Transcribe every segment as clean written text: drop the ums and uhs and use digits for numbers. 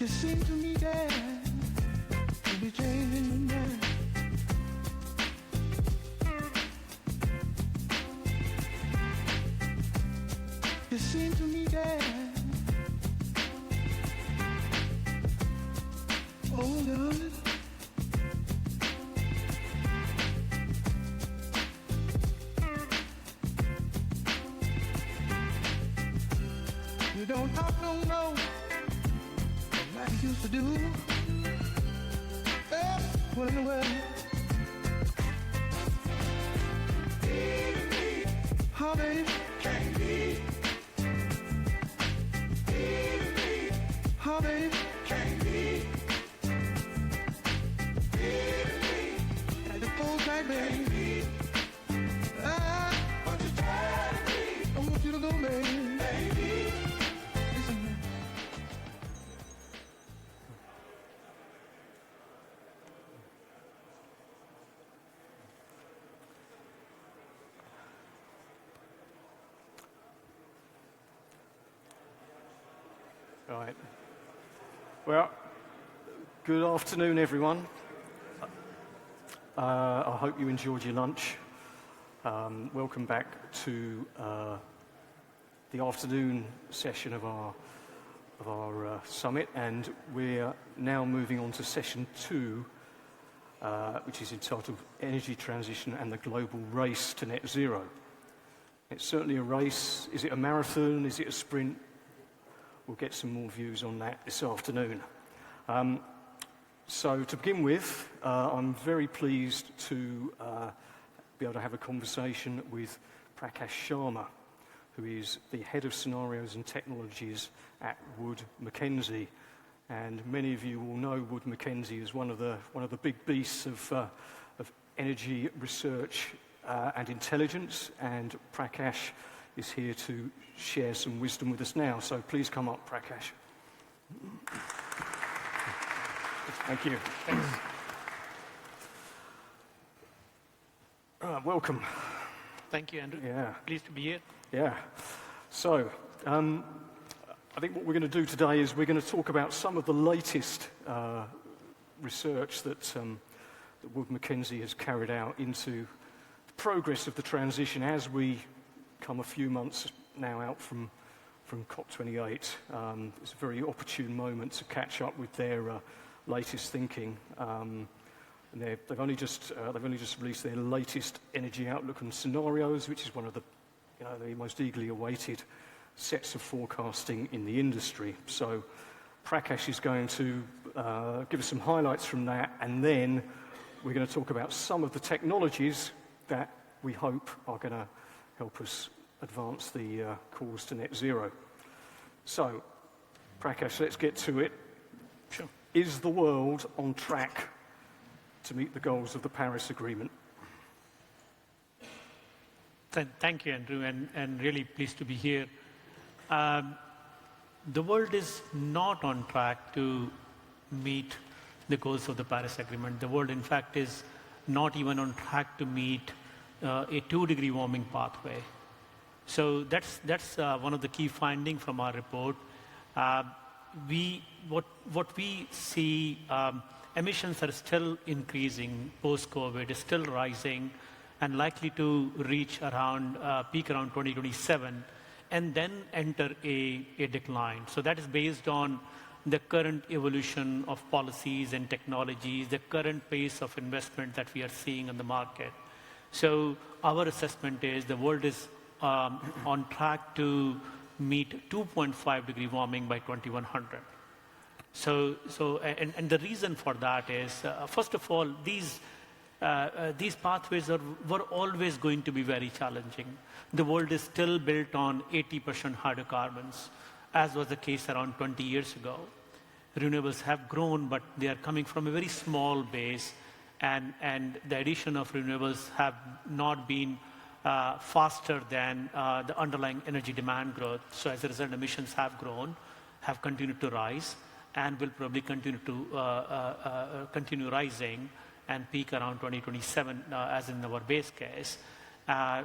You seem to me, Dad, to be changing your mind. You seem to me, Dad, oh, darling. You don't talk no more like you used to do. What in the world? How, baby? Can't be. How, baby? Can't be. At the full time, baby. What you trying to be? I want you to go, baby. Listen, man. Right. Well, good afternoon, everyone. I hope you enjoyed your lunch. Welcome back to the afternoon session of our summit, and we're now moving on to session 2, which is entitled Energy Transition and the Global Race to Net Zero. It's certainly a race. Is it a marathon? Is it a sprint? We'll get some more views on that this afternoon. So to begin with, I'm very pleased to be able to have a conversation with Prakash Sharma, who is the Head of Scenarios and Technologies at Wood Mackenzie. And many of you will know Wood Mackenzie as one of the big beasts of energy research and intelligence, and Prakash is here to share some wisdom with us now. So please come up, Prakash. Thank you. Thanks. Welcome. Thank you, Andrew. Yeah. Pleased to be here. Yeah. So, I think what we're going to do today is we're going to talk about some of the latest research that Wood Mackenzie has carried out into the progress of the transition as we come a few months now out from COP28. It's a very opportune moment to catch up with their latest thinking. And they've only just released their latest energy outlook and scenarios, which is one of the most eagerly awaited sets of forecasting in the industry. So Prakash is going to give us some highlights from that, and then we're going to talk about some of the technologies that we hope are going to help us advance the cause to net zero. So, Prakash, let's get to it. Sure. Is the world on track to meet the goals of the Paris Agreement? Thank you, Andrew, and really pleased to be here. The world is not on track to meet the goals of the Paris Agreement. The world, in fact, is not even on track to meet a 2-degree warming pathway. So that's one of the key findings from our report. What we see, emissions are still increasing post-COVID, is still rising, and likely to reach around peak around 2027, and then enter a decline. So that is based on the current evolution of policies and technologies, the current pace of investment that we are seeing in the market. So our assessment is the world is on track to meet 2.5-degree warming by 2100. So the reason for that is, first of all, these pathways were always going to be very challenging. The world is still built on 80% hydrocarbons, as was the case around 20 years ago. Renewables have grown, but they are coming from a very small base, and the addition of renewables have not been faster than the underlying energy demand growth. So as a result, emissions have grown, have continued to rise, and will probably continue to continue rising and peak around 2027, as in our base case.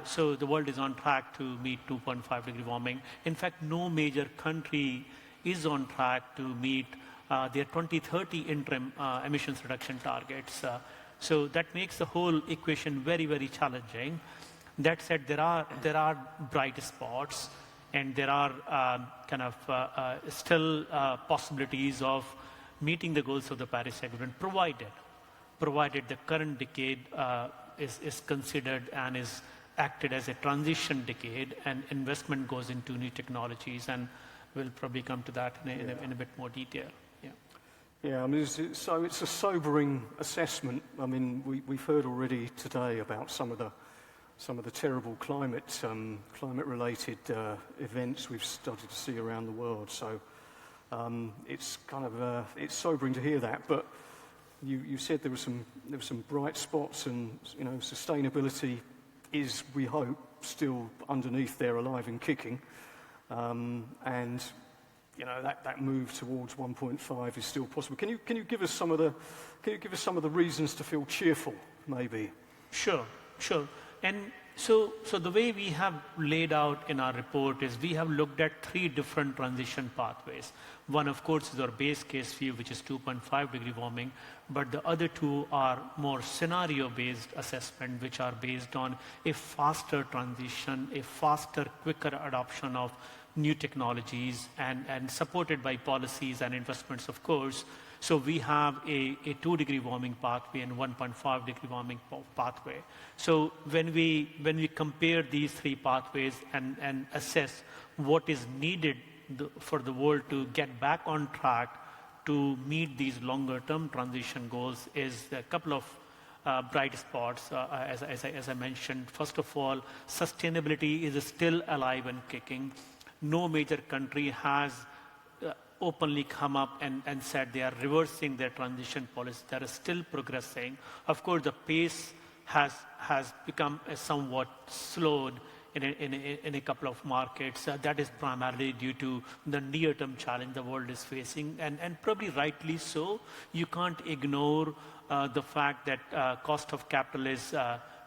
So the world is on track to meet 2.5-degree warming. In fact, no major country is on track to meet their 2030 interim emissions reduction targets. So that makes the whole equation very, very challenging. That said, there are bright spots, and there are still possibilities of meeting the goals of the Paris Agreement, provided the current decade is considered and is acted as a transition decade, and investment goes into new technologies, and we'll probably come to that in a bit more detail. Yeah, I mean, it's a sobering assessment. I mean, we've heard already today about some of the terrible climate-related events we've started to see around the world. So it's it's sobering to hear that. But you said there were some bright spots, and sustainability is, we hope, still underneath there, alive and kicking, and that move towards 1.5 is still possible. Can you give us some of the reasons to feel cheerful, maybe? Sure. And so the way we have laid out in our report is we have looked at 3 different transition pathways. One, of course, is our base case view, which is 2.5 degree warming, but the other 2 are more scenario-based assessment, which are based on a faster transition, a faster, quicker adoption of new technologies, and supported by policies and investments, of course. So we have a 2 degree warming pathway and 1.5 degree warming pathway. So when we compare these 3 pathways and assess what is needed for the world to get back on track to meet these longer term transition goals, is a couple of bright spots, as I mentioned. First of all, sustainability is still alive and kicking. No major country has openly come up and said they are reversing their transition policy. They are still progressing. Of course, the pace has become somewhat slowed in a couple of markets. That is primarily due to the near-term challenge the world is facing, and probably rightly so. You can't ignore the fact that cost of capital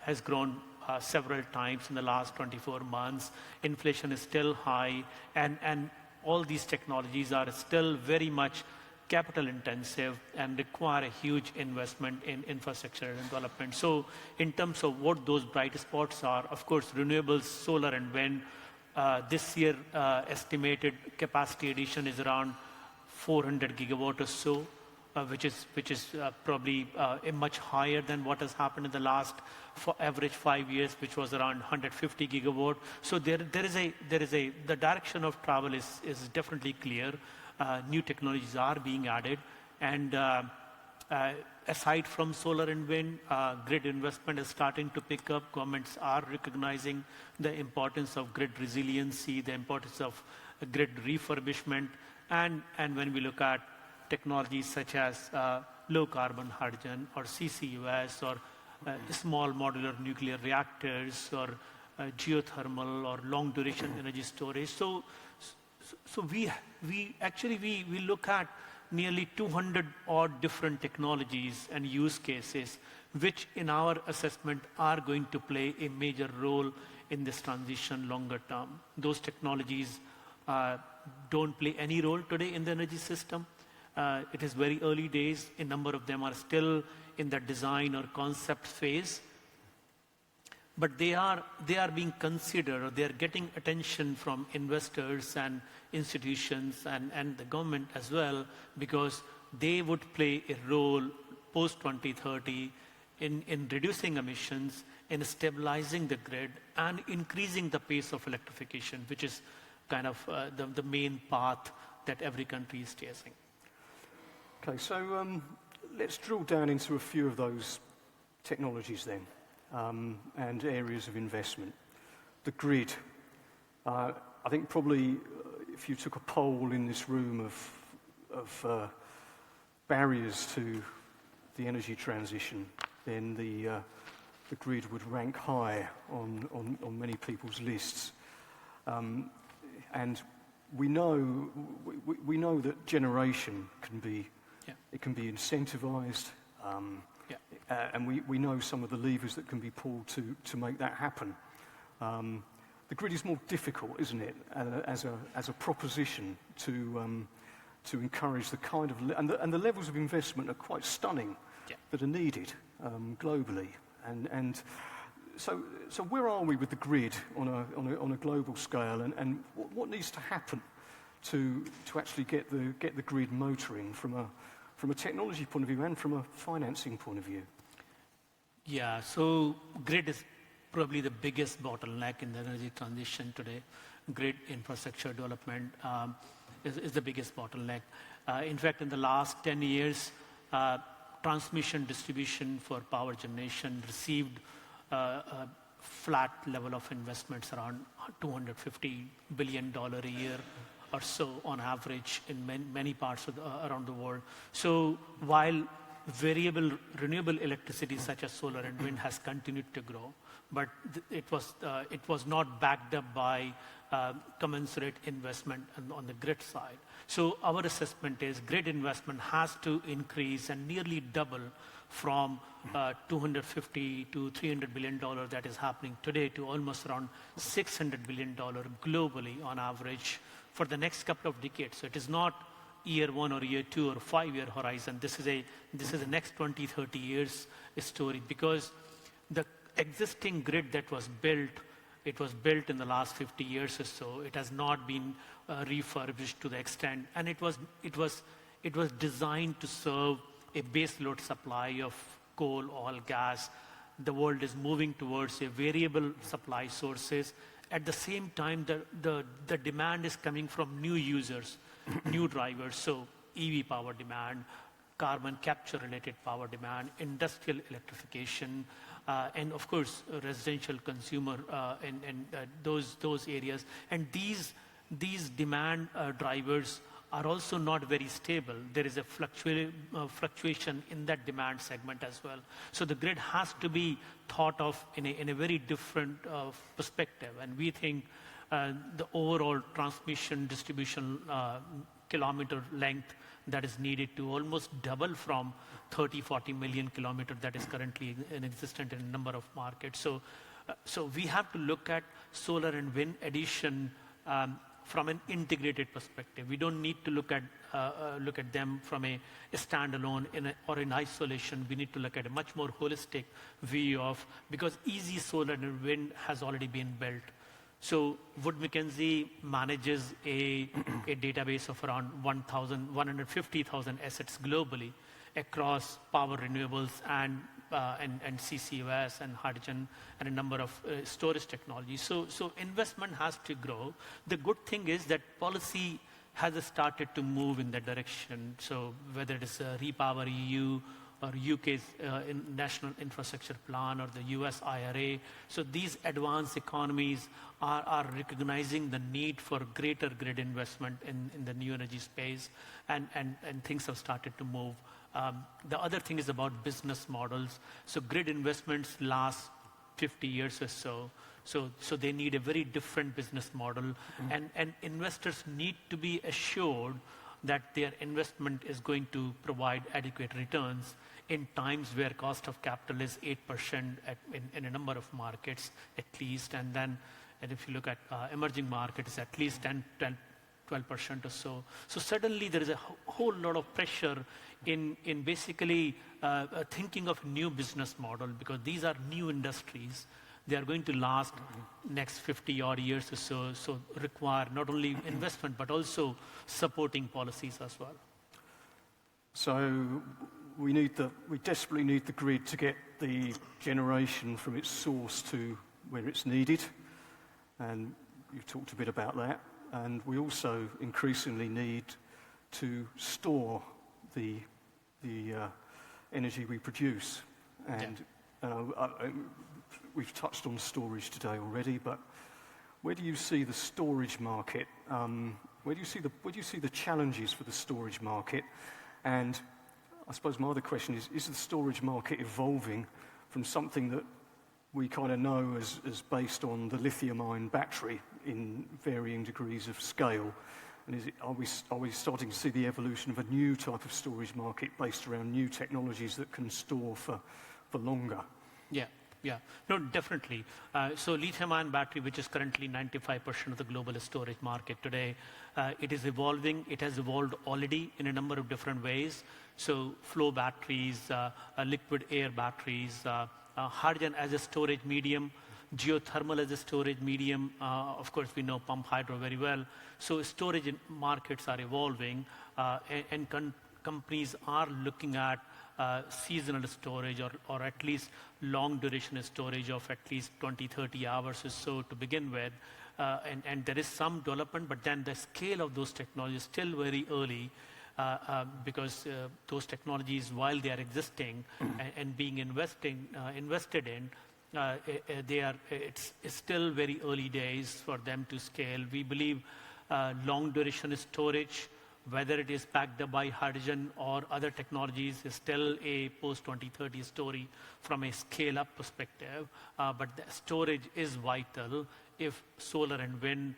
has grown several times in the last 24 months. Inflation is still high, and all these technologies are still very much capital intensive and require a huge investment in infrastructure and development. So in terms of what those bright spots are, of course, renewables, solar and wind, this year estimated capacity addition is around 400 gigawatt or so, which is probably much higher than what has happened in the last average 5 years, which was around 150 gigawatt. So the direction of travel is definitely clear. New technologies are being added, and aside from solar and wind, grid investment is starting to pick up. Governments are recognizing the importance of grid resiliency, the importance of grid refurbishment, and when we look at technologies such as low carbon hydrogen or CCUS or small modular nuclear reactors or geothermal or long duration energy storage. So we look at nearly 200 odd different technologies and use cases, which in our assessment are going to play a major role in this transition longer term. Those technologies don't play any role today in the energy system. It is very early days. A number of them are still in the design or concept phase, but they are being considered, or they are getting attention from investors and institutions and the government as well, because they would play a role post 2030 in reducing emissions, in stabilizing the grid, and increasing the pace of electrification, which is kind of the main path that every country is chasing. Okay, so let's drill down into a few of those technologies then, and areas of investment. The grid. I think probably if you took a poll in this room of barriers to the energy transition, then the grid would rank high on many people's lists. And we know that generation can be incentivized, and we know some of the levers that can be pulled to make that happen. The grid is more difficult, isn't it, as a proposition to to encourage the kind of, and the levels of investment are quite stunning that are needed globally. And so where are we with the grid on a global scale, and what needs to happen to actually get the grid motoring from a technology point of view and from a financing point of view? Yeah, so grid is probably the biggest bottleneck in the energy transition today. Grid infrastructure development is the biggest bottleneck. In fact, in the last 10 years, transmission distribution for power generation received a flat level of investments around $250 billion a year or so on average in many parts of around the world. So while variable renewable electricity such as solar and wind has continued to grow, but it was not backed up by commensurate investment on the grid side. So our assessment is grid investment has to increase and nearly double from $250 to $300 billion that is happening today to almost around $600 billion globally on average for the next couple of decades. So it is not year one or year two or 5-year horizon. This is a next 20, 30 years story, because the existing grid that was built, it was built in the last 50 years or so. It has not been refurbished to the extent, and it was designed to serve a base load supply of coal, oil, gas. The world is moving towards a variable supply sources. At the same time, the demand is coming from new users, new drivers, so EV power demand, carbon capture related power demand, industrial electrification, and of course residential consumer and those areas. And these demand drivers are also not very stable. There is a fluctuation in that demand segment as well. So the grid has to be thought of in a very different perspective. And we think the overall transmission distribution kilometer length that is needed to almost double from 30-40 million kilometers that is currently in existent in a number of markets. So we have to look at solar and wind addition from an integrated perspective. We don't need to look at them from a standalone or in isolation. We need to look at a much more holistic view of, because easy solar and wind has already been built. So Wood Mackenzie manages a database of around 150,000 assets globally across power, renewables, and CCUS and hydrogen and a number of storage technologies. So investment has to grow. The good thing is that policy has started to move in that direction. So whether it is Repower EU or UK's National Infrastructure Plan or the US IRA, so these advanced economies are recognizing the need for greater grid investment in the new energy space, and things have started to move. The other thing is about business models. So grid investments last 50 years or so. So they need a very different business model, and investors need to be assured that their investment is going to provide adequate returns in times where cost of capital is 8% in a number of markets at least, and if you look at emerging markets, at least 12% or so. So suddenly there is a whole lot of pressure in basically thinking of new business model, because these are new industries. They are going to last next 50 odd years or so require not only investment but also supporting policies as well. So we desperately need the grid to get the generation from its source to where it's needed, and you've talked a bit about that. And we also increasingly need to store the energy we produce. And we've touched on storage today already, but where do you see the storage market? Where do you see the challenges for the storage market? And I suppose my other question is the storage market evolving from something that we kind of know as based on the lithium-ion battery in varying degrees of scale? And are we starting to see the evolution of a new type of storage market based around new technologies that can store for longer? Yeah. Yeah, no, definitely. So lithium-ion battery, which is currently 95% of the global storage market today, it is evolving. It has evolved already in a number of different ways. So flow batteries, liquid air batteries, hydrogen as a storage medium, geothermal as a storage medium. Of course, we know pump hydro very well. So storage markets are evolving, and companies are looking at seasonal storage or at least long duration storage of at least 20, 30 hours or so to begin with. And there is some development, but then the scale of those technologies is still very early because those technologies, while they are existing and being invested in, it's still very early days for them to scale. We believe long duration storage, whether it is backed up by hydrogen or other technologies, is still a post-2030 story from a scale-up perspective. But the storage is vital if solar and wind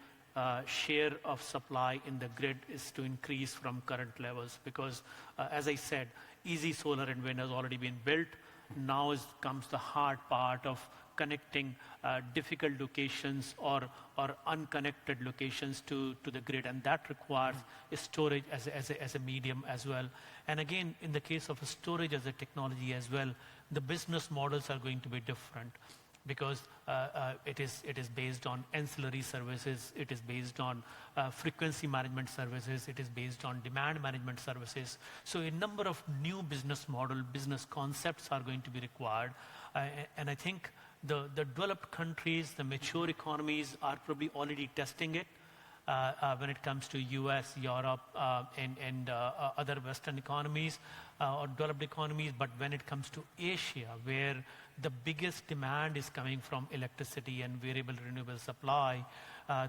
share of supply in the grid is to increase from current levels. Because, as I said, easy solar and wind has already been built. Now comes the hard part of connecting difficult locations or unconnected locations to the grid, and that requires storage as a medium as well. And again, in the case of storage as a technology as well, the business models are going to be different because it is based on ancillary services, it is based on frequency management services, it is based on demand management services. So a number of new business concepts are going to be required. And I think the developed countries, the mature economies are probably already testing it when it comes to US, Europe, and other Western economies or developed economies. But when it comes to Asia, where the biggest demand is coming from electricity and variable renewable supply,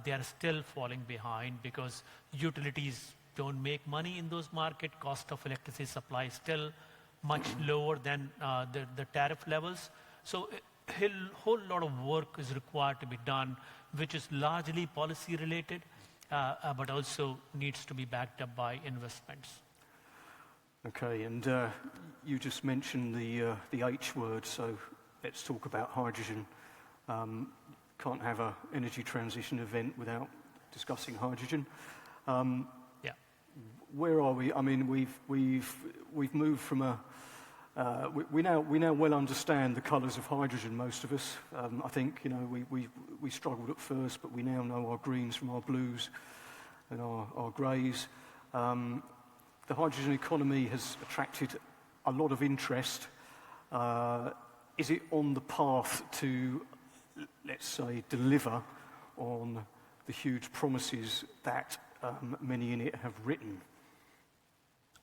they are still falling behind because utilities don't make money in those markets. Cost of electricity supply is still much lower than the tariff levels. So a whole lot of work is required to be done, which is largely policy related, but also needs to be backed up by investments. Okay, and you just mentioned the H word, so let's talk about hydrogen. Can't have an energy transition event without discussing hydrogen. Yeah. Where are we? I mean, we've moved from a we now well understand the colours of hydrogen. Most of us, I think, we struggled at first, but we now know our greens from our blues and our greys. The hydrogen economy has attracted a lot of interest. Is it on the path to, let's say, deliver on the huge promises that many in it have written?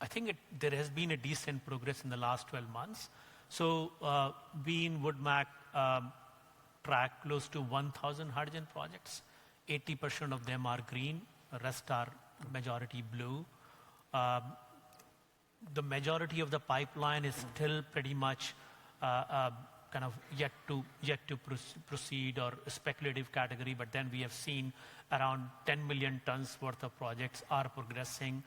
I think there has been a decent progress in the last 12 months. So we in Woodmac track close to 1,000 hydrogen projects. 80% of them are green, the rest are majority blue. The majority of the pipeline is still pretty much kind of yet to proceed or speculative category, but then we have seen around 10 million tons worth of projects are progressing.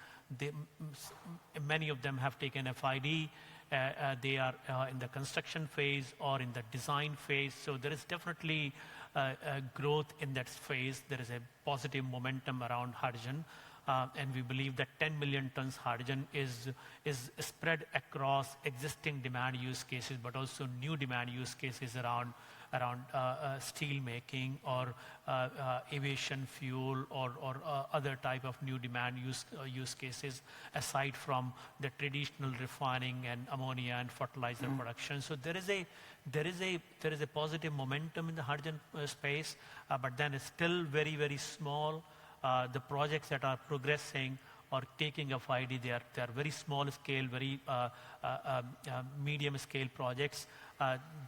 Many of them have taken FID. They are in the construction phase or in the design phase. So there is definitely growth in that phase. There is a positive momentum around hydrogen. And we believe that 10 million tons hydrogen is spread across existing demand use cases, but also new demand use cases around steel making or aviation fuel or other type of new demand use cases, aside from the traditional refining and ammonia and fertilizer production. So there is a positive momentum in the hydrogen space, but then it's still very, very small. The projects that are progressing or taking FID, they are very small scale, very medium scale projects.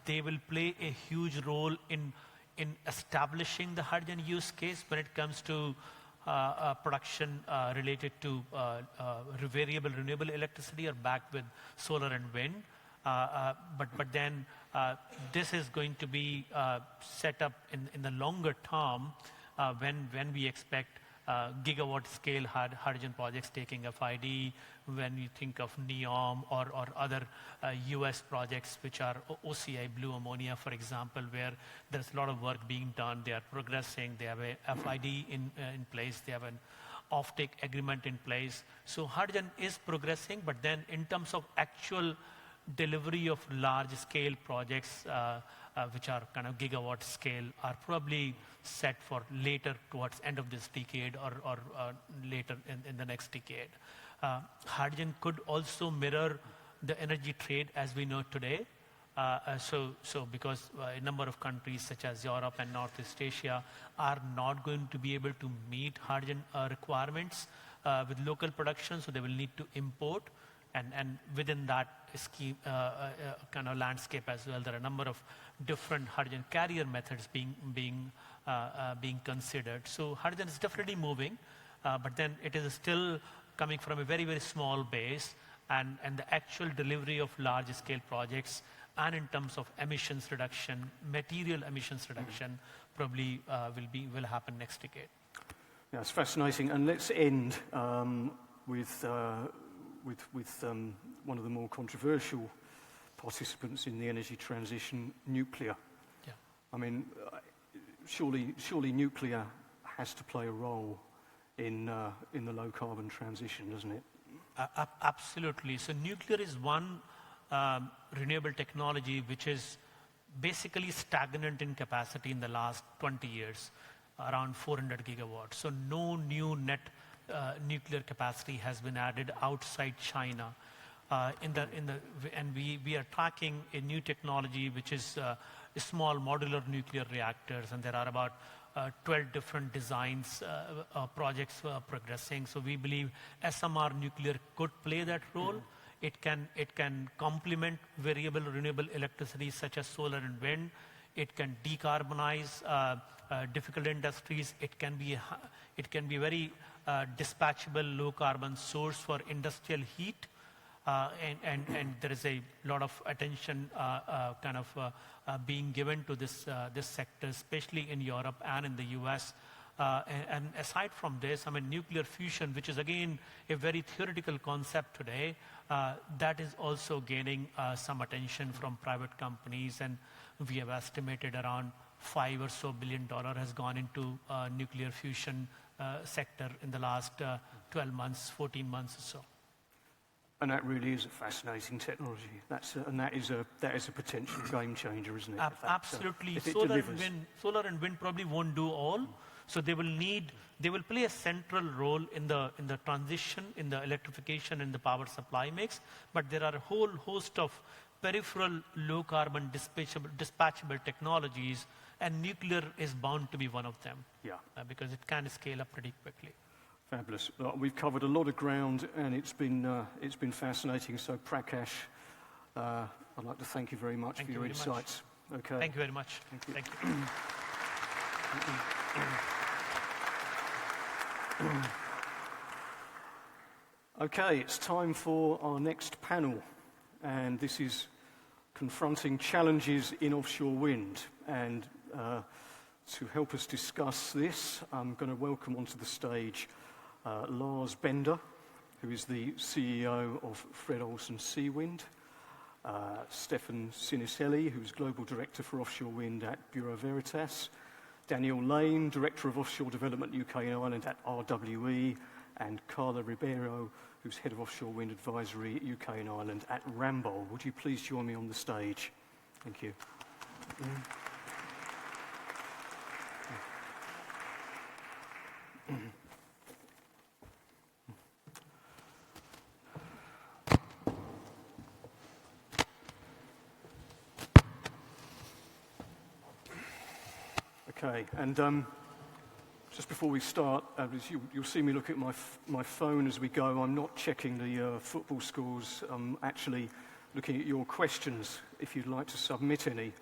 They will play a huge role in establishing the hydrogen use case when it comes to production related to variable renewable electricity or backed with solar and wind. But then this is going to be set up in the longer term when we expect gigawatt scale hydrogen projects taking FID, when you think of NEOM or other US projects which are OCI, blue ammonia, for example, where there's a lot of work being done. They are progressing. They have a FID in place. They have an offtake agreement in place. So hydrogen is progressing, but then in terms of actual delivery of large scale projects, which are kind of gigawatt scale, are probably set for later towards end of this decade or later in the next decade. Hydrogen could also mirror the energy trade as we know today. So because a number of countries such as Europe and Northeast Asia are not going to be able to meet hydrogen requirements with local production, so they will need to import. And within that scheme, kind of landscape as well, there are a number of different hydrogen carrier methods being considered. So hydrogen is definitely moving, but then it is still coming from a very, very small base, and the actual delivery of large scale projects and in terms of emissions reduction, material emissions reduction, probably will happen next decade. Yeah, it's fascinating. And let's end with one of the more controversial participants in the energy transition, nuclear. Yeah. I mean, surely nuclear has to play a role in the low carbon transition, doesn't it? Absolutely. So nuclear is one renewable technology which is basically stagnant in capacity in the last 20 years, around 400 gigawatts. So no new net nuclear capacity has been added outside China. And we are tracking a new technology which is small modular nuclear reactors, and there are about 12 different designs, projects progressing. So we believe SMR nuclear could play that role. It can complement variable renewable electricity such as solar and wind. It can decarbonize difficult industries. It can be very dispatchable low carbon source for industrial heat. And there is a lot of attention being given to this sector, especially in Europe and in the US. And aside from this, I mean, nuclear fusion, which is again a very theoretical concept today, that is also gaining some attention from private companies, and we have estimated around $5 billion has gone into nuclear fusion sector in the last 12 months, 14 months or so. And that really is a fascinating technology. That is a potential game changer, isn't it? Absolutely. If it Solar and wind probably won't do all. So they will play a central role in the transition, in the electrification and the power supply mix. But there are a whole host of peripheral low carbon dispatchable technologies, and nuclear is bound to be one of them. Yeah. Because it can scale up pretty quickly. Fabulous. Well, we've covered a lot of ground, and it's been fascinating. So Prakash, I'd like to thank you very much for your insights. Okay. Thank you very much. Thank you. Thank you. Okay, it's time for our next panel, and this is confronting challenges in offshore wind. And to help us discuss this, I'm going to welcome onto the stage Lars Bender, who is the CEO of Fred. Olsen Seawind, Stefan Ciniselli, who's Global Director for Offshore Wind at Bureau Veritas, Daniel Lane, Director of Offshore Development UK and Ireland at RWE, and Carla Ribeiro, who's Head of Offshore Wind Advisory UK and Ireland at Ramboll. Would you please join me on the stage? Thank you. Okay, and just before we start, you'll see me look at my phone as we go. I'm not checking the football scores. I'm actually looking at your questions. If you'd like to submit any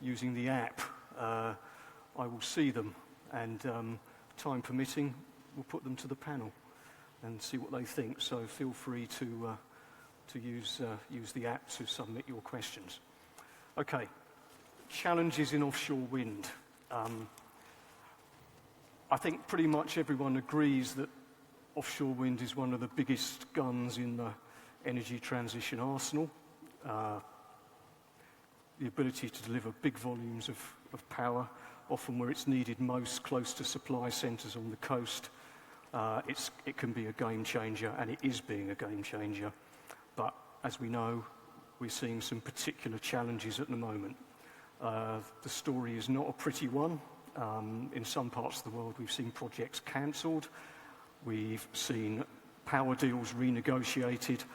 using the app, I will see them, and time permitting, we'll put them to the panel and see what they think. So feel free to use the app to submit your questions. Okay, challenges in offshore wind. I think pretty much everyone agrees that offshore wind is one of the biggest guns in the energy transition arsenal. The ability to deliver big volumes of power, often where it's needed most, close to supply centres on the coast. It can be a game changer, and it is being a game changer. But as we know, we're seeing some particular challenges at the moment. The story is not a pretty one. In some parts of the world, we've seen projects cancelled. We've seen power deals renegotiated,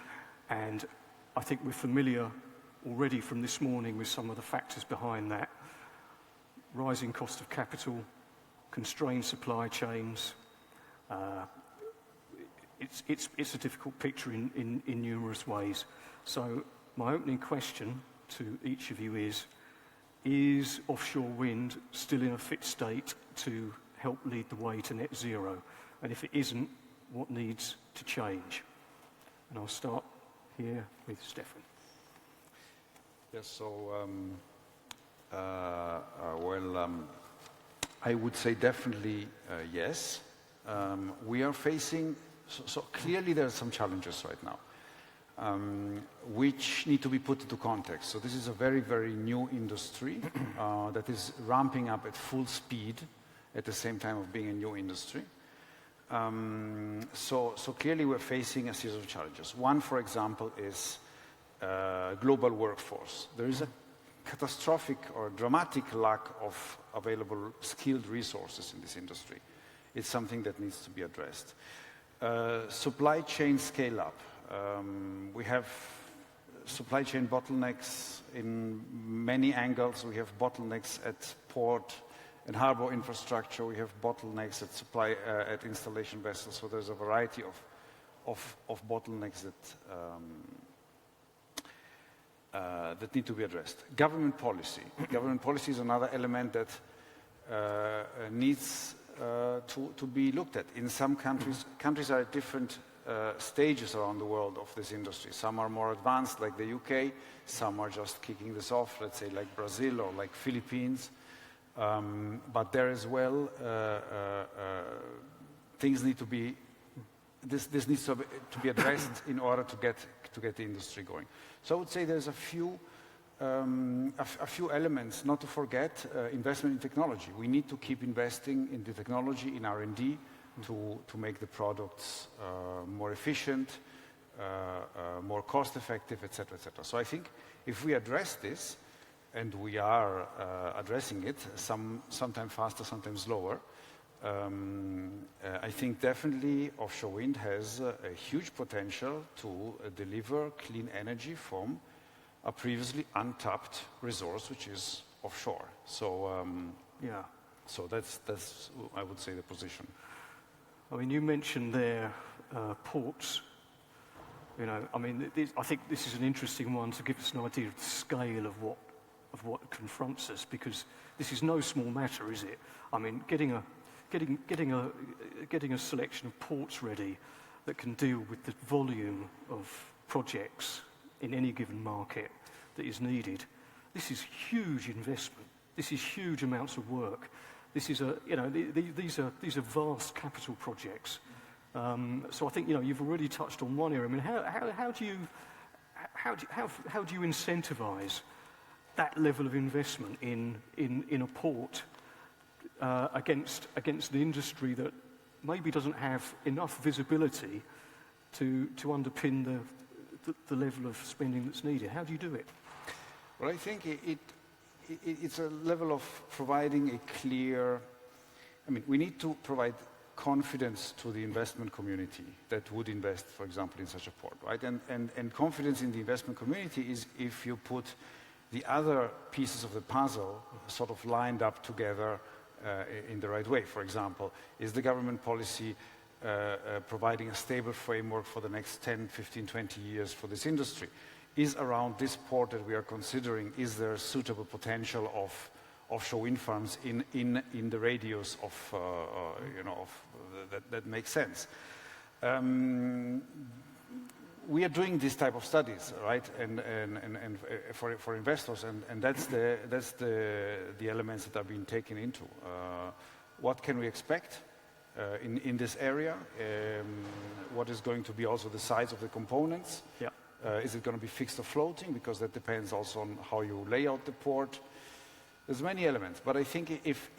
and I think we're familiar already from this morning with some of the factors behind that. Rising cost of capital, constrained supply chains. It's a difficult picture in numerous ways. So my opening question to each of you is offshore wind still in a fit state to help lead the way to net zero? And if it isn't, what needs to change? And I'll start here with Stefan. Yes, so, I would say definitely yes. We are facing, so clearly there are some challenges right now, which need to be put into context. So this is a very, very new industry that is ramping up at full speed at the same time of being a new industry. So clearly we're facing a series of challenges. One, for example, is global workforce. There is a catastrophic or dramatic lack of available skilled resources in this industry. It's something that needs to be addressed. Supply chain scale-up. We have supply chain bottlenecks in many angles. We have bottlenecks at port and harbor infrastructure. We have bottlenecks at at installation vessels. So there's a variety of bottlenecks that need to be addressed. Government policy. Government policy is another element that needs to be looked at. In some countries are at different stages around the world of this industry. Some are more advanced, like the UK. Some are just kicking this off, let's say like Brazil or like Philippines. But there as well, things need to be, this needs to be addressed in order to get the industry going. So I would say there's a few elements, not to forget investment in technology. We need to keep investing in the technology, in R&D, to make the products more efficient, more cost-effective, etc., etc. So I think if we address this, and we are addressing it, sometimes faster, sometimes slower, I think definitely offshore wind has a huge potential to deliver clean energy from a previously untapped resource, which is offshore. So, so that's I would say the position. I mean, you mentioned there ports. You know, I mean, I think this is an interesting one to give us an idea of the scale of what confronts us, because this is no small matter, is it? I mean, getting a selection of ports ready that can deal with the volume of projects in any given market that is needed. This is huge investment. This is huge amounts of work. This is these are vast capital projects. So I think you've already touched on one area. I mean, how do you incentivize that level of investment in a port against the industry that maybe doesn't have enough visibility to underpin the level of spending that's needed? How do you do it? Well, I think it's a level of providing a clear... I mean, we need to provide confidence to the investment community that would invest, for example, in such a port, right? And confidence in the investment community is if you put the other pieces of the puzzle sort of lined up together in the right way. For example, is the government policy providing a stable framework for the next 10, 15, 20 years for this industry? Is around this port that we are considering, is there suitable potential of offshore wind farms in the radius of, that makes sense? We are doing this type of studies, right? And for investors, and that's the elements that are being taken into. what can we expect in this area? What is going to be also the size of the components? Yeah. Is it going to be fixed or floating? Because that depends also on how you lay out the port. There's many elements, but I think if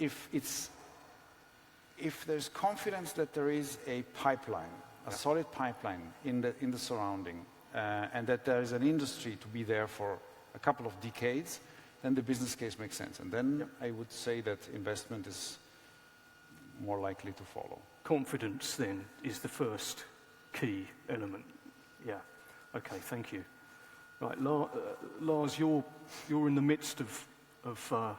there's confidence that there is a pipeline, a solid pipeline in the surrounding, and that there is an industry to be there for a couple of decades, then the business case makes sense. And then I would say that investment is more likely to follow. Confidence, then, is the first key element. Yeah. Okay, thank you. Right, Lars, you're in the midst of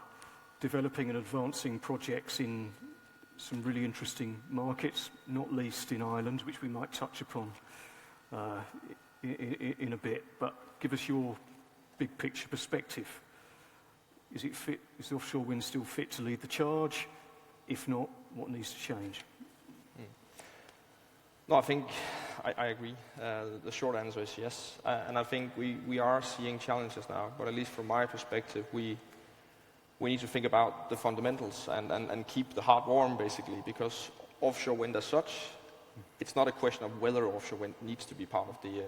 developing and advancing projects in some really interesting markets, not least in Ireland, which we might touch upon in a bit. But give us your big picture perspective. Is the offshore wind still fit to lead the charge? If not, what needs to change? No, I think I agree. The short answer is yes. And I think we are seeing challenges now, but at least from my perspective, we need to think about the fundamentals and keep the heart warm, basically, because offshore wind as such, it's not a question of whether offshore wind needs to be part of the,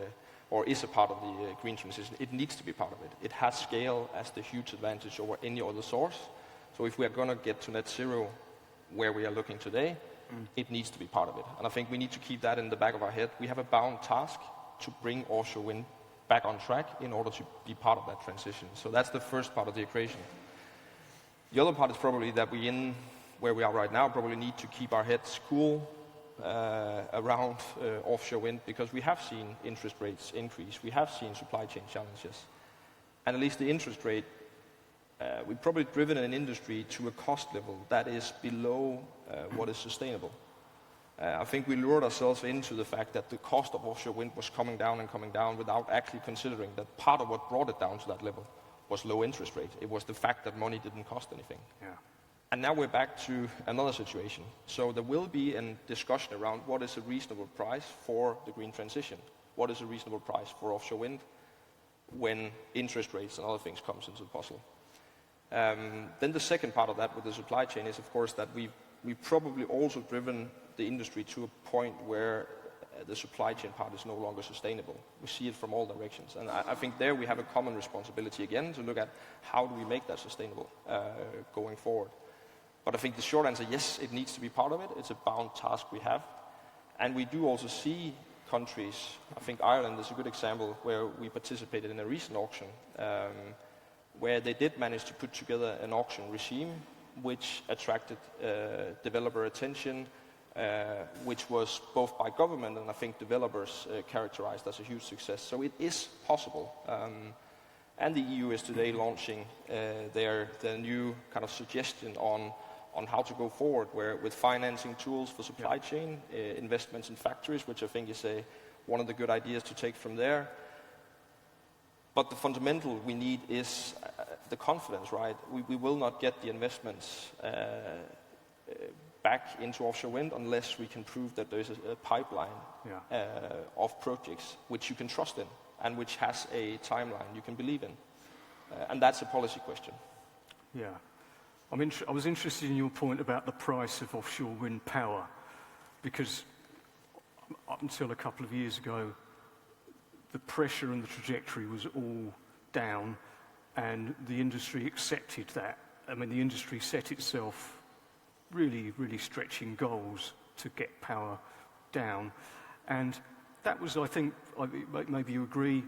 or is a part of the green transition. It needs to be part of it. It has scale as the huge advantage over any other source. So if we are going to get to net zero where we are looking today, it needs to be part of it. And I think we need to keep that in the back of our head. We have a bound task to bring offshore wind back on track in order to be part of that transition. So that's the first part of the equation. The other part is probably that we, in where we are right now, probably need to keep our heads cool around offshore wind, because we have seen interest rates increase. We have seen supply chain challenges. And at least the interest rate, we've probably driven an industry to a cost level that is below what is sustainable. I think we lured ourselves into the fact that the cost of offshore wind was coming down without actually considering that part of what brought it down to that level was low interest rate. It was the fact that money didn't cost anything. Yeah. And now we're back to another situation. So there will be a discussion around what is a reasonable price for the green transition. What is a reasonable price for offshore wind when interest rates and other things comes into the puzzle. Then the second part of that with the supply chain is, of course, that we've probably also driven the industry to a point where the supply chain part is no longer sustainable. We see it from all directions. And I think there we have a common responsibility again to look at how do we make that sustainable going forward. But I think the short answer, yes, it needs to be part of it. It's a bound task we have. And we do also see countries, I think Ireland is a good example, where we participated in a recent auction, where they did manage to put together an auction regime which attracted developer attention, which was both by government and I think developers characterized as a huge success. So it is possible. And the EU is today launching their new kind of suggestion on how to go forward, where with financing tools for supply chain, investments in factories, which I think is one of the good ideas to take from there. But the fundamental we need is the confidence, right? We will not get the investments back into offshore wind unless we can prove that there is a pipeline of projects which you can trust in and which has a timeline you can believe in. And that's a policy question. Yeah. I was interested in your point about the price of offshore wind power, because up until a couple of years ago, the pressure and the trajectory was all down, and the industry accepted that. I mean, the industry set itself really, really stretching goals to get power down. And that was, I think, maybe you agree,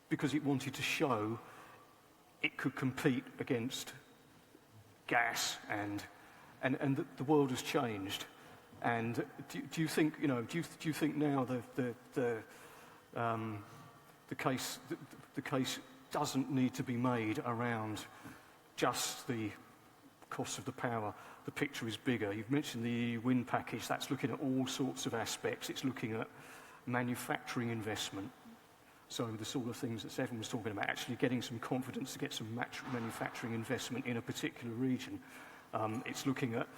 because it wanted to show it could compete against gas, and the world has changed. And do you think, do you think now the case doesn't need to be made around just the cost of the power? The picture is bigger. You've mentioned the wind package. That's looking at all sorts of aspects. It's looking at manufacturing investment. So the sort of things that Stefan was talking about, actually getting some confidence to get some manufacturing investment in a particular region. It's looking at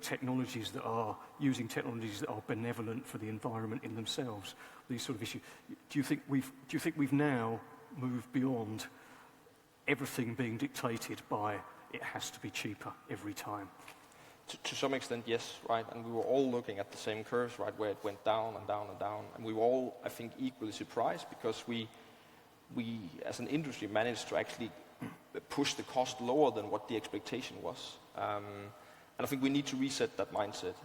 technologies that are using technologies that are benevolent for the environment in themselves. These sort of issues. Do you think we've now moved beyond everything being dictated by it has to be cheaper every time? To some extent, yes, right? And we were all looking at the same curves, right, where it went down and down and down. And we were all, I think, equally surprised because we as an industry, managed to actually push the cost lower than what the expectation was. And I think we need to reset that mindset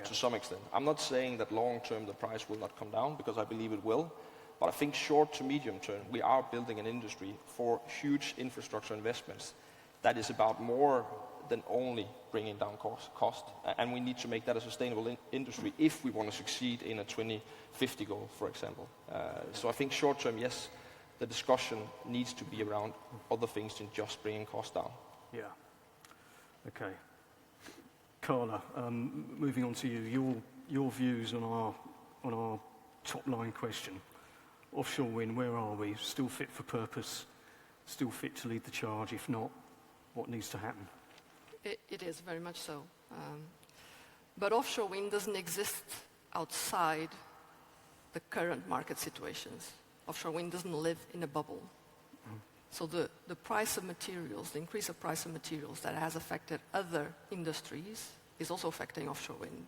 to some extent. I'm not saying that long term the price will not come down, because I believe it will. But I think short to medium term, we are building an industry for huge infrastructure investments that is about more than only bringing down cost. And we need to make that a sustainable industry if we want to succeed in a 2050 goal, for example. So I think short term, yes, the discussion needs to be around other things than just bringing costs down. Yeah. Okay. Carla, moving on to you. Your views on our top line question. Offshore wind, where are we? Still fit for purpose? Still fit to lead the charge? If not, what needs to happen? It is very much so. But offshore wind doesn't exist outside the current market situations. Offshore wind doesn't live in a bubble. So the price of materials, the increase of price of materials that has affected other industries is also affecting offshore wind.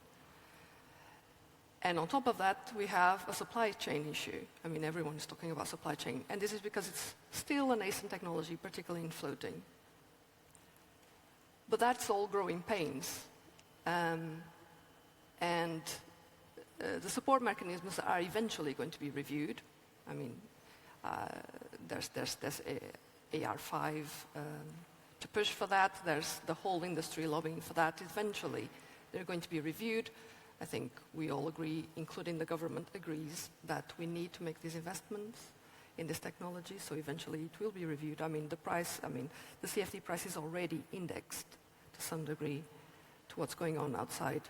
And on top of that, we have a supply chain issue. I mean, everyone is talking about supply chain. And this is because it's still a nascent technology, particularly in floating. But that's all growing pains. The support mechanisms are eventually going to be reviewed. I mean, there's AR5 to push for that. There's the whole industry lobbying for that. Eventually, they're going to be reviewed. I think we all agree, including the government agrees, that we need to make these investments in this technology, so eventually it will be reviewed. I mean, the CFD price is already indexed to some degree to what's going on outside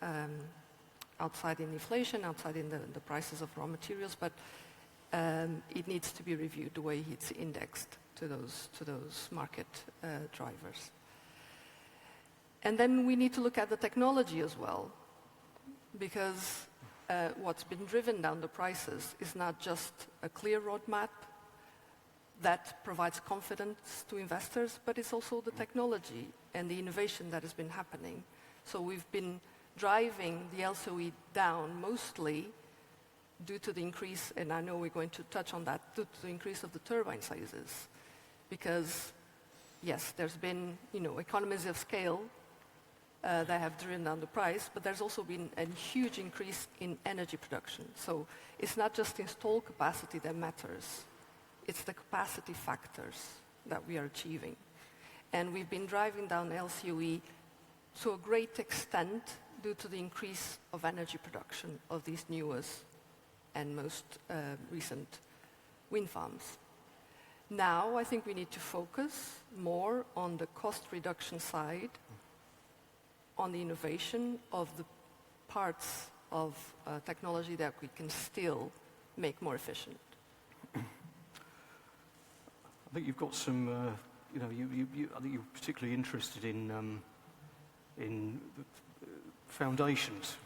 in inflation, outside in the prices of raw materials, but it needs to be reviewed the way it's indexed to those market drivers. And then we need to look at the technology as well, because what's been driven down the prices is not just a clear roadmap that provides confidence to investors, but it's also the technology and the innovation that has been happening. So we've been driving the LCOE down mostly due to the increase, and I know we're going to touch on that, due to the increase of the turbine sizes. Because, yes, there's been, economies of scale that have driven down the price, but there's also been a huge increase in energy production. So it's not just installed capacity that matters, it's the capacity factors that we are achieving. And we've been driving down LCOE to a great extent due to the increase of energy production of these newest and most recent wind farms. Now, I think we need to focus more on the cost reduction side, on the innovation of the parts of technology that we can still make more efficient. I think you've got some, I think you're particularly interested in foundations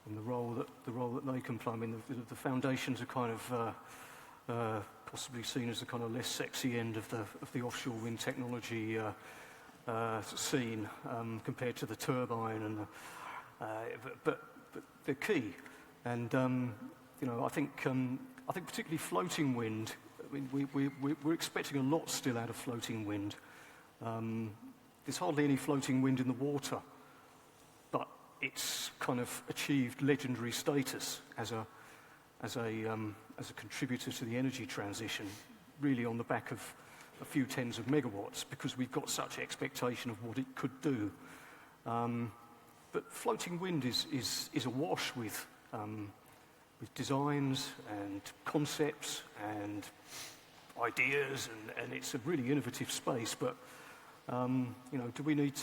and the role that they can play. I mean, the foundations are kind of possibly seen as the kind of less sexy end of the offshore wind technology scene compared to the turbine, and but they're key. And I think particularly floating wind. I mean, we're expecting a lot still out of floating wind. There's hardly any floating wind in the water, but it's kind of achieved legendary status as a contributor to the energy transition, really on the back of a few tens of megawatts, because we've got such expectation of what it could do. But floating wind is awash with designs and concepts and ideas, and it's a really innovative space. But do we need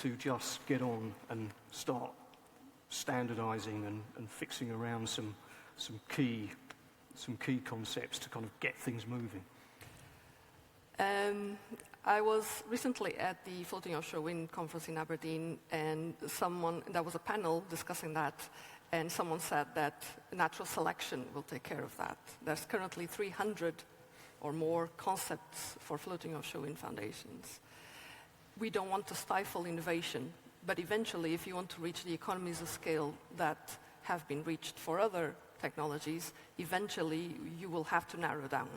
to just get on and start standardizing and fixing around some key concepts to kind of get things moving? I was recently at the Floating Offshore Wind Conference in Aberdeen, and there was a panel discussing that, and someone said that natural selection will take care of that. There's currently 300 or more concepts for floating offshore wind foundations. we don't want to stifle innovation, but eventually, if you want to reach the economies of scale that have been reached for other technologies, eventually you will have to narrow down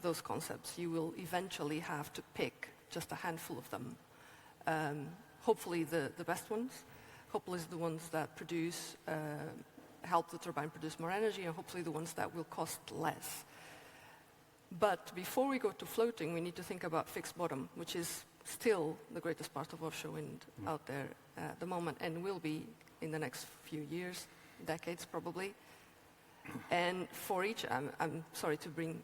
those concepts. You will eventually have to pick just a handful of them. Hopefully the best ones, hopefully the ones that produce, help the turbine produce more energy, and hopefully the ones that will cost less. But before we go to floating, we need to think about fixed bottom, which is still the greatest part of offshore wind out there at the moment, and will be in the next few years, decades probably. And for each, I'm sorry to bring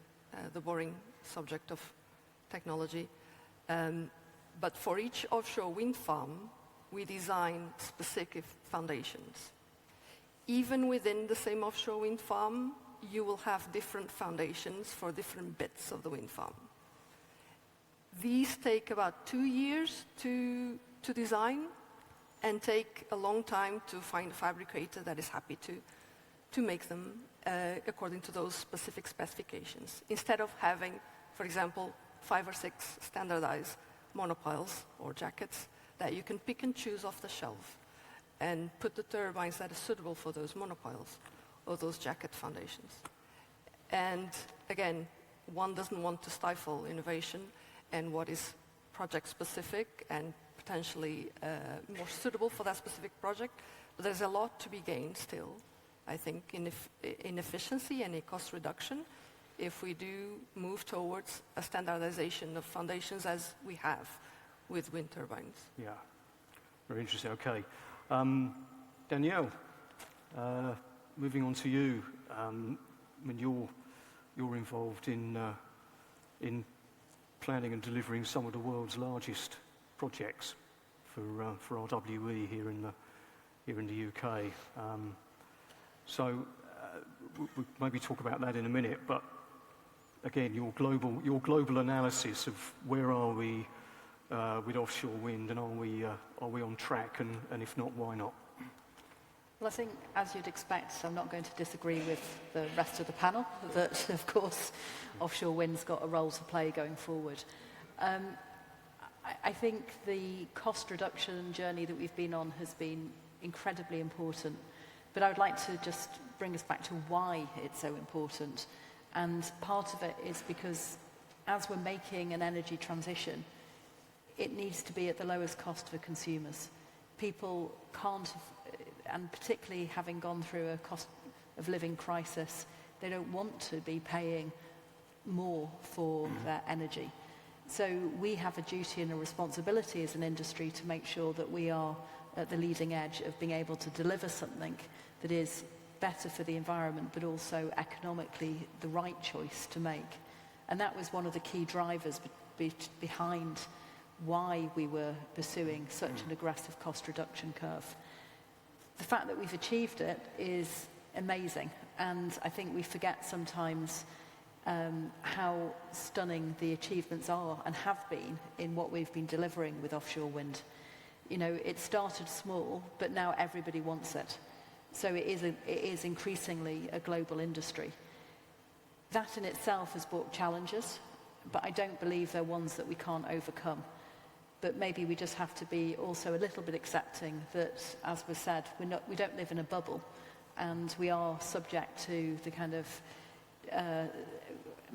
the boring subject of technology, but for each offshore wind farm, we design specific foundations. Even within the same offshore wind farm, you will have different foundations for different bits of the wind farm. These take about 2 years to design and take a long time to find a fabricator that is happy to make them according to those specific specifications. Instead of having, for example, 5 or 6 standardized monopiles or jackets that you can pick and choose off the shelf and put the turbines that are suitable for those monopiles or those jacket foundations. And again, one doesn't want to stifle innovation and what is project specific and potentially more suitable for that specific project. But there's a lot to be gained still, I think, in efficiency and in cost reduction if we do move towards a standardization of foundations as we have with wind turbines. Yeah, very interesting. Okay. Danielle, moving on to you. I mean, you're involved in planning and delivering some of the world's largest projects for RWE here in the UK. So we'll maybe talk about that in a minute. But again, your global analysis of where are we with offshore wind, and are we on track? And if not, why not? Well, I think, as you'd expect, I'm not going to disagree with the rest of the panel, that, of course, offshore wind's got a role to play going forward. I think the cost reduction journey that we've been on has been incredibly important, but I would like to just bring us back to why it's so important. And part of it is because as we're making an energy transition, it needs to be at the lowest cost for consumers. People can't, and particularly having gone through a cost of living crisis, they don't want to be paying more for their energy. So we have a duty and a responsibility as an industry to make sure that we are at the leading edge of being able to deliver something that is better for the environment, but also economically the right choice to make. And that was one of the key drivers behind why we were pursuing such an aggressive cost reduction curve. The fact that we've achieved it is amazing, and I think we forget sometimes how stunning the achievements are and have been in what we've been delivering with offshore wind. You know, it started small, but now everybody wants it. So it is increasingly a global industry. That in itself has brought challenges, but I don't believe they're ones that we can't overcome. But maybe we just have to be also a little bit accepting that, as was said, we don't live in a bubble, and we are subject to the kind of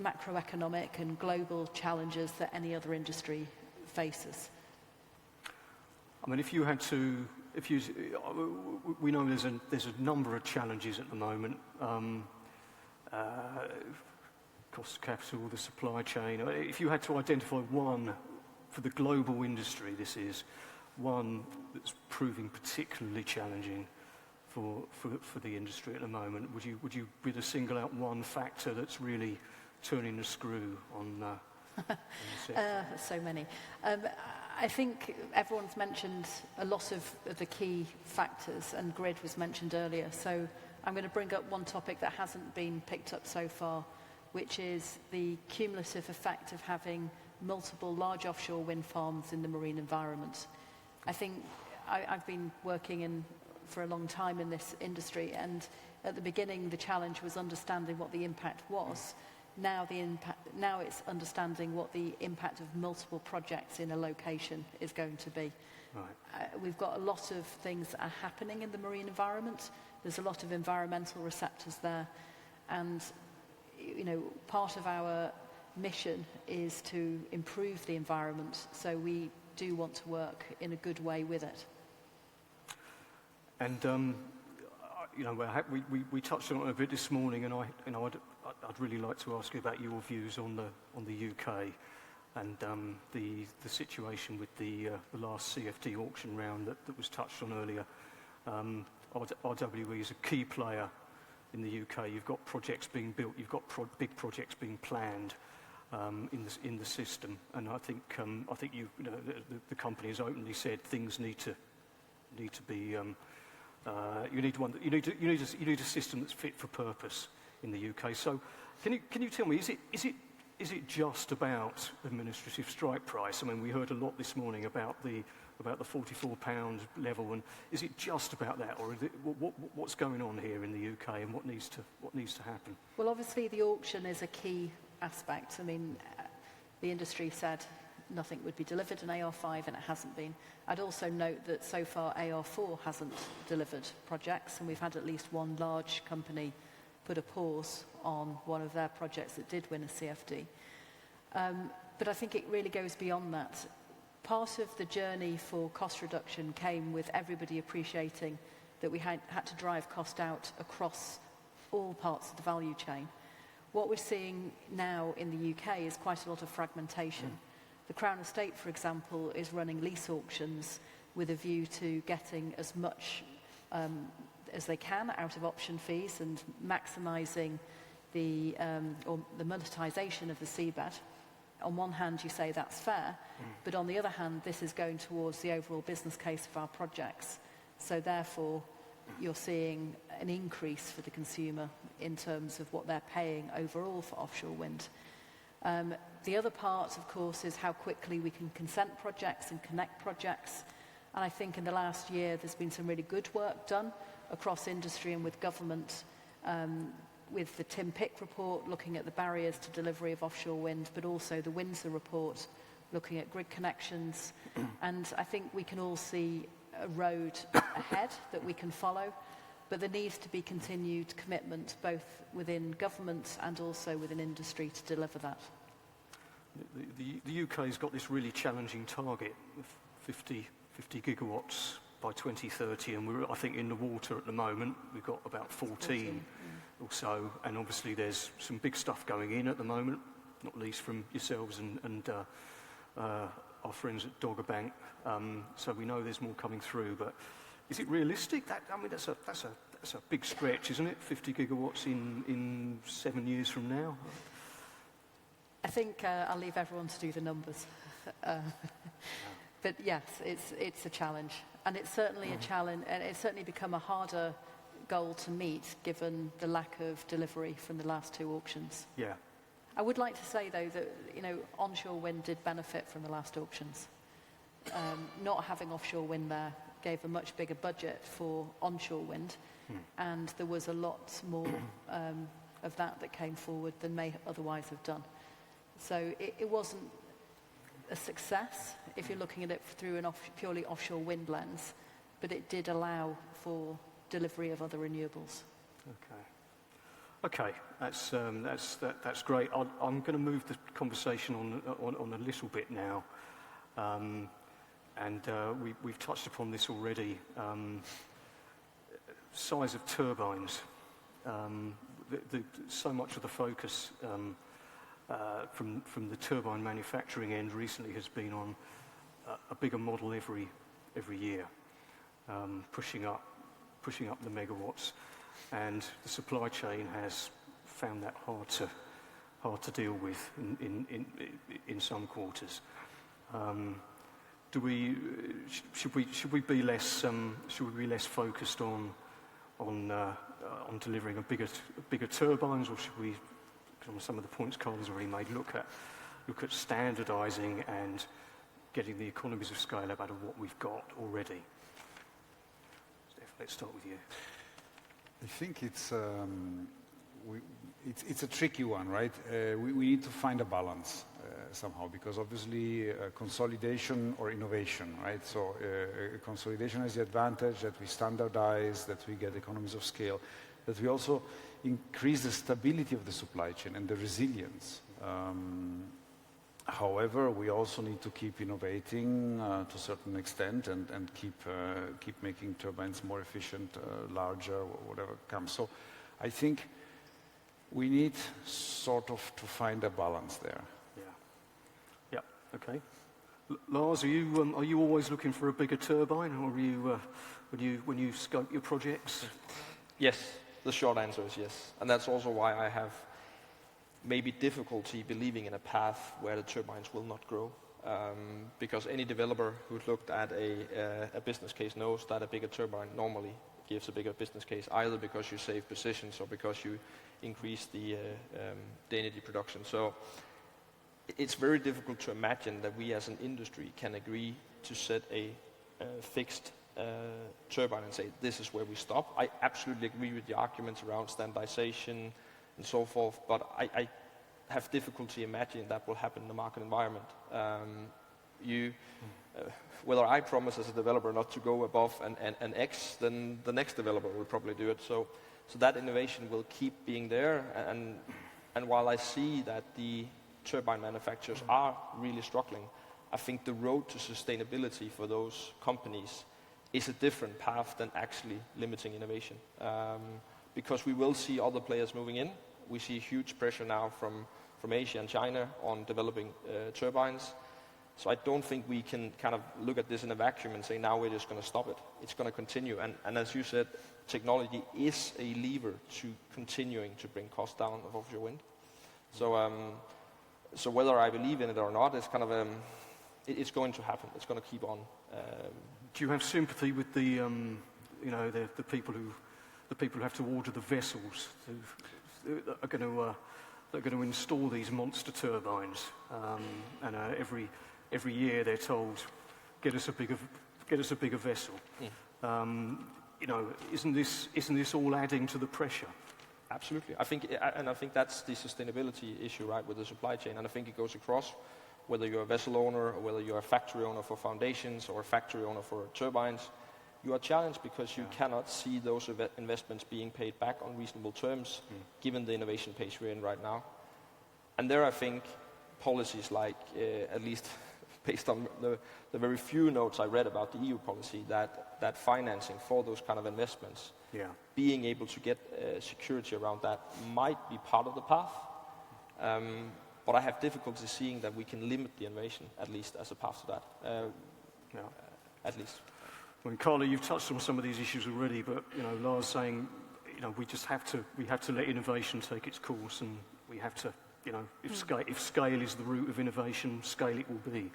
macroeconomic and global challenges that any other industry faces. I mean, we know there's a number of challenges at the moment. Cost of capital, the supply chain. If you had to identify one for the global industry, this is one that's proving particularly challenging for the industry at the moment. Would you be to single out one factor that's really turning the screw on the sector? So many. I think everyone's mentioned a lot of the key factors, and grid was mentioned earlier. So I'm going to bring up one topic that hasn't been picked up so far, which is the cumulative effect of having multiple large offshore wind farms in the marine environment. I think I've been working for a long time in this industry, and at the beginning the challenge was understanding what the impact was. Now the Now it's understanding what the impact of multiple projects in a location is going to be. Right. We've got a lot of things that are happening in the marine environment. There's a lot of environmental receptors there. And, you know, part of our mission is to improve the environment. So we do want to work in a good way with it. And, you know, we touched on it a bit this morning, and I'd really like to ask you about your views on the UK and the situation with the last CFD auction round that was touched on earlier. RWE is a key player in the UK. You've got projects being built, you've got big projects being planned in the system, and I think the company has openly said things need to be. You need a system that's fit for purpose in the UK. So, can you tell me, is it just about administrative strike price? I mean, we heard a lot this morning about the £44 level, and is it just about that, or is it, what's going on here in the UK, and what needs to happen? Well, obviously the auction is a key aspect. I mean, the industry said nothing would be delivered in AR5, and it hasn't been. I'd also note that so far AR4 hasn't delivered projects, and we've had at least one large company put a pause on one of their projects that did win a CFD. But I think it really goes beyond that. Part of the journey for cost reduction came with everybody appreciating that we had to drive cost out across all parts of the value chain. What we're seeing now in the UK is quite a lot of fragmentation. The Crown Estate, for example, is running lease auctions with a view to getting as much as they can out of option fees and maximising the monetisation of the seabed. On one hand, you say that's fair, but on the other hand, this is going towards the overall business case of our projects. So therefore, you're seeing an increase for the consumer in terms of what they're paying overall for offshore wind. The other part, of course, is how quickly we can consent projects and connect projects. And I think in the last year, there's been some really good work done across industry and with government, with the Tim Pick report looking at the barriers to delivery of offshore wind, but also the Windsor report looking at grid connections. And I think we can all see a road ahead that we can follow, but there needs to be continued commitment both within government and also within industry to deliver that. The UK's got this really challenging target of 50 gigawatts by 2030, and we're, I think, in the water at the moment. We've got about 14 or so, and obviously there's some big stuff going in at the moment, not least from yourselves and our friends at Dogger Bank. So we know there's more coming through, but is it realistic? That's a big stretch, isn't it? 50 gigawatts in 7 years from now. I think I'll leave everyone to do the numbers. But yes, it's a challenge. And it's certainly a challenge, and it's certainly become a harder goal to meet given the lack of delivery from the last two auctions. Yeah. I would like to say, though, that onshore wind did benefit from the last auctions. Not having offshore wind there gave a much bigger budget for onshore wind, and there was a lot more of that came forward than may otherwise have done. So it wasn't a success if you're looking at it through an purely offshore wind lens, but it did allow for delivery of other renewables. Okay, that's great. I'm going to move the conversation on a little bit now, and we've touched upon this already. Size of turbines. So much of the focus from the turbine manufacturing end recently has been on a bigger model every year, pushing up the megawatts, and the supply chain has found that hard to deal with in some quarters. Should we be less focused on delivering a bigger turbines, or should we, from some of the points Carl has already made, look at standardising and getting the economies of scale out of what we've got already? Steph, let's start with you. I think it's it's a tricky one, right? We need to find a balance somehow, because obviously consolidation or innovation, right? So consolidation has the advantage that we standardize, that we get economies of scale, that we also increase the stability of the supply chain and the resilience. However, we also need to keep innovating to a certain extent and keep making turbines more efficient, larger, whatever comes. So I think we need sort of to find a balance there. Yeah. Okay. Lars, are you always looking for a bigger turbine, or are you when you scope your projects? Yes, the short answer is yes. And that's also why I have maybe difficulty believing in a path where the turbines will not grow. Because any developer who's looked at a business case knows that a bigger turbine normally gives a bigger business case, either because you save positions or because you increase the energy production. So it's very difficult to imagine that we as an industry can agree to set a fixed turbine and say, this is where we stop. I absolutely agree with the arguments around standardization and so forth, but I have difficulty imagining that will happen in the market environment. Whether I promise as a developer not to go above an X, then the next developer will probably do it. So that innovation will keep being there, and while I see that the turbine manufacturers are really struggling, I think the road to sustainability for those companies is a different path than actually limiting innovation. Because we will see other players moving in. We see huge pressure now from Asia and China on developing turbines. So I don't think we can kind of look at this in a vacuum and say, now we're just going to stop it. It's going to continue. And as you said, technology is a lever to continuing to bring costs down of offshore wind. So whether I believe in it or not, it's kind of it's going to happen. It's going to keep on. Do you have sympathy with the people who have to order the vessels who are going to install these monster turbines, and every year they're told, get us a bigger vessel. Isn't this all adding to the pressure? Absolutely. I think that's the sustainability issue, right, with the supply chain. And I think it goes across whether you're a vessel owner or whether you're a factory owner for foundations or a factory owner for turbines. You are challenged because you cannot see those investments being paid back on reasonable terms, given the innovation pace we're in right now. And there, I think, policies like, at least based on the very few notes I read about the EU policy, that financing for those kind of investments, being able to get security around that might be part of the path. But I have difficulty seeing that we can limit the innovation, at least as a path to that. At least. Well, Carla, you've touched on some of these issues already, but Lars saying, we have to let innovation take its course, and we have to, if scale is the root of innovation, scale it will be.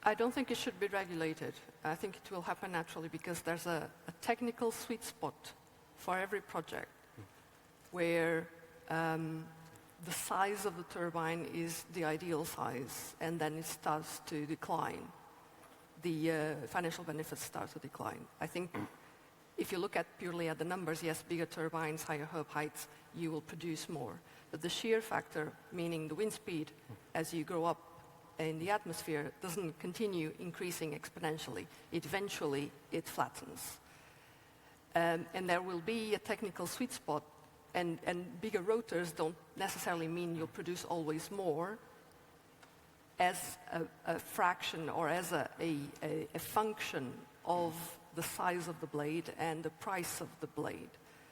I don't think it should be regulated. I think it will happen naturally because there's a technical sweet spot for every project where the size of the turbine is the ideal size, and then it starts to decline. The financial benefits start to decline. I think if you look purely at the numbers, yes, bigger turbines, higher hub heights, you will produce more. But the shear factor, meaning the wind speed, as you grow up in the atmosphere, doesn't continue increasing exponentially. Eventually, it flattens. And there will be a technical sweet spot, and bigger rotors don't necessarily mean you'll produce always more, as a fraction or as a function of the size of the blade and the price of the blade.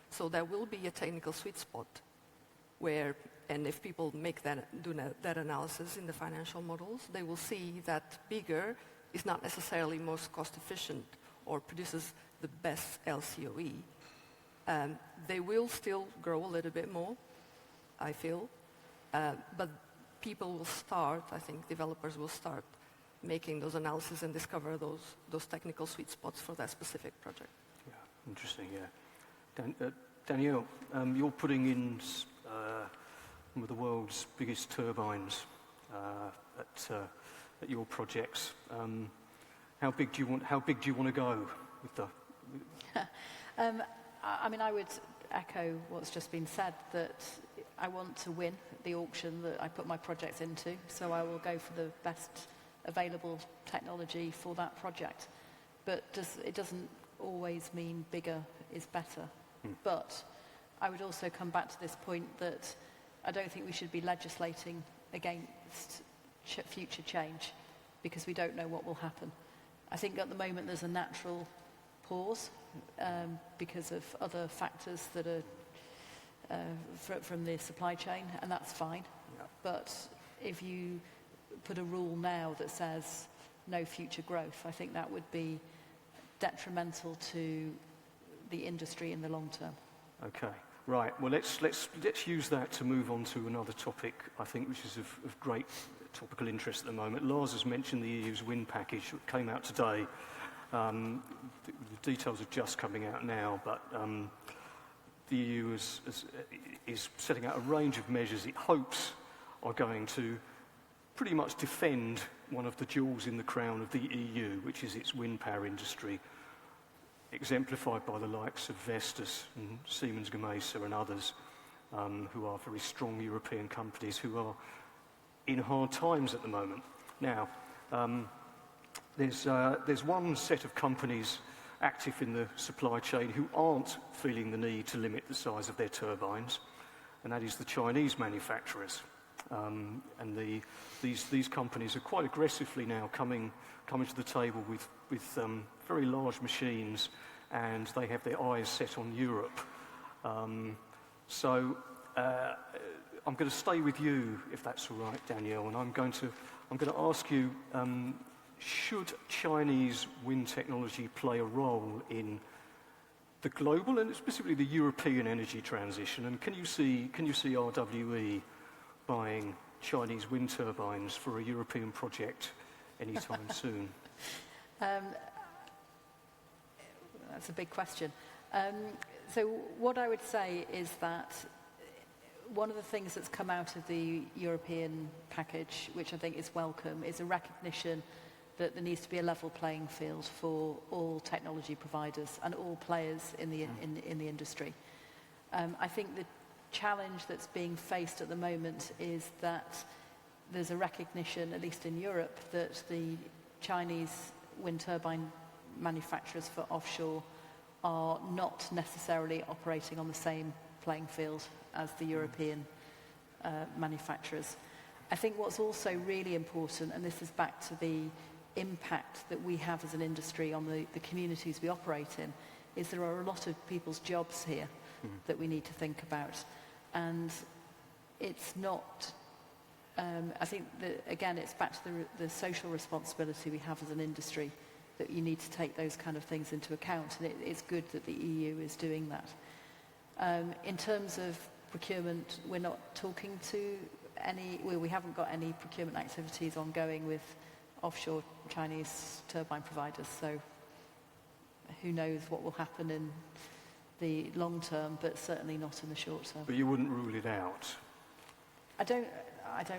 So there will be a technical sweet spot where, and if people do that analysis in the financial models, they will see that bigger is not necessarily most cost efficient or produces the best LCOE. They will still grow a little bit more, I feel, but people will start, I think developers will start making those analyses and discover those technical sweet spots for that specific project. Yeah, interesting, yeah. Danielle, you're putting in one of the world's biggest turbines at your projects. How big do you want to go with the? I mean, I would echo what's just been said, that I want to win the auction that I put my projects into, so I will go for the best available technology for that project. But it doesn't always mean bigger is better. But I would also come back to this point that I don't think we should be legislating against future change, because we don't know what will happen. I think at the moment there's a natural pause because of other factors that are from the supply chain, and that's fine. Yeah. But if you put a rule now that says no future growth, I think that would be detrimental to the industry in the long term. Okay, right. Well, let's use that to move on to another topic, I think, which is of great topical interest at the moment. Lars has mentioned the EU's wind package that came out today. The details are just coming out now, but the EU is setting out a range of measures it hopes are going to pretty much defend one of the jewels in the crown of the EU, which is its wind power industry, exemplified by the likes of Vestas and Siemens Gamesa and others, who are very strong European companies who are in hard times at the moment. Now, there's one set of companies active in the supply chain who aren't feeling the need to limit the size of their turbines, and that is the Chinese manufacturers. And these companies are quite aggressively now coming to the table with very large machines, and they have their eyes set on Europe. So I'm going to stay with you, if that's all right, Danielle, and I'm going to ask you: should Chinese wind technology play a role in the global and specifically the European energy transition? And can you see RWE buying Chinese wind turbines for a European project anytime soon? That's a big question. So what I would say is that one of the things that's come out of the European package, which I think is welcome, is a recognition that there needs to be a level playing field for all technology providers and all players in the industry. I think the challenge that's being faced at the moment is that there's a recognition, at least in Europe, that the Chinese wind turbine manufacturers for offshore are not necessarily operating on the same playing field as the European manufacturers. I think what's also really important, and this is back to the impact that we have as an industry on the communities we operate in, is there are a lot of people's jobs here that we need to think about. And it's not, I think that, again, it's back to the social responsibility we have as an industry, that you need to take those kind of things into account, and it's good that the EU is doing that. In terms of procurement, we're not talking to we haven't got any procurement activities ongoing with offshore Chinese turbine providers, so who knows what will happen in the long term, but certainly not in the short term. But you wouldn't rule it out? I don't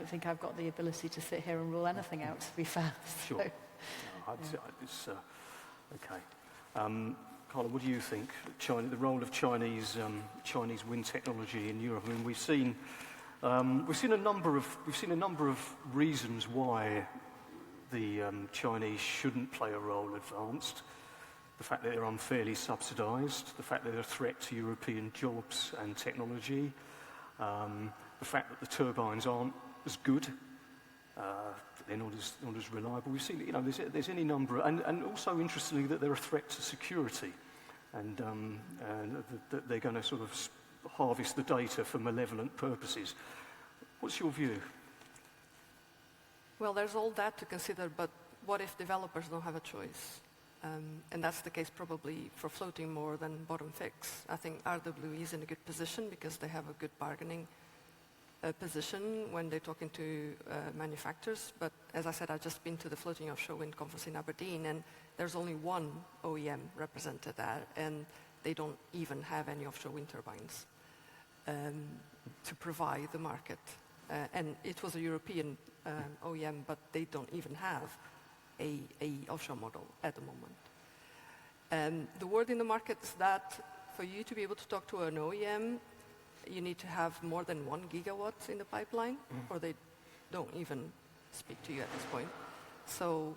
think I've got the ability to sit here and rule anything out, to be fair. Sure. So, It's, okay. Carla, what do you think? The role of Chinese wind technology in Europe. I mean, we've seen a number of reasons why the Chinese shouldn't play a role advanced. The fact that they're unfairly subsidised, the fact that they're a threat to European jobs and technology, the fact that the turbines aren't as good, they're not as reliable. We've seen, there's any number, and also interestingly that they're a threat to security, and that they're going to sort of harvest the data for malevolent purposes. What's your view? Well, there's all that to consider, but what if developers don't have a choice? And that's the case probably for floating more than bottom fix. I think RWE is in a good position because they have a good bargaining position when they're talking to manufacturers. But as I said, I've just been to the Floating Offshore Wind Conference in Aberdeen, and there's only one OEM represented there, and they don't even have any offshore wind turbines to provide the market. And it was a European OEM, but they don't even have a offshore model at the moment. The word in the market is that for you to be able to talk to an OEM, you need to have more than 1 gigawatt in the pipeline, or they don't even speak to you at this point. So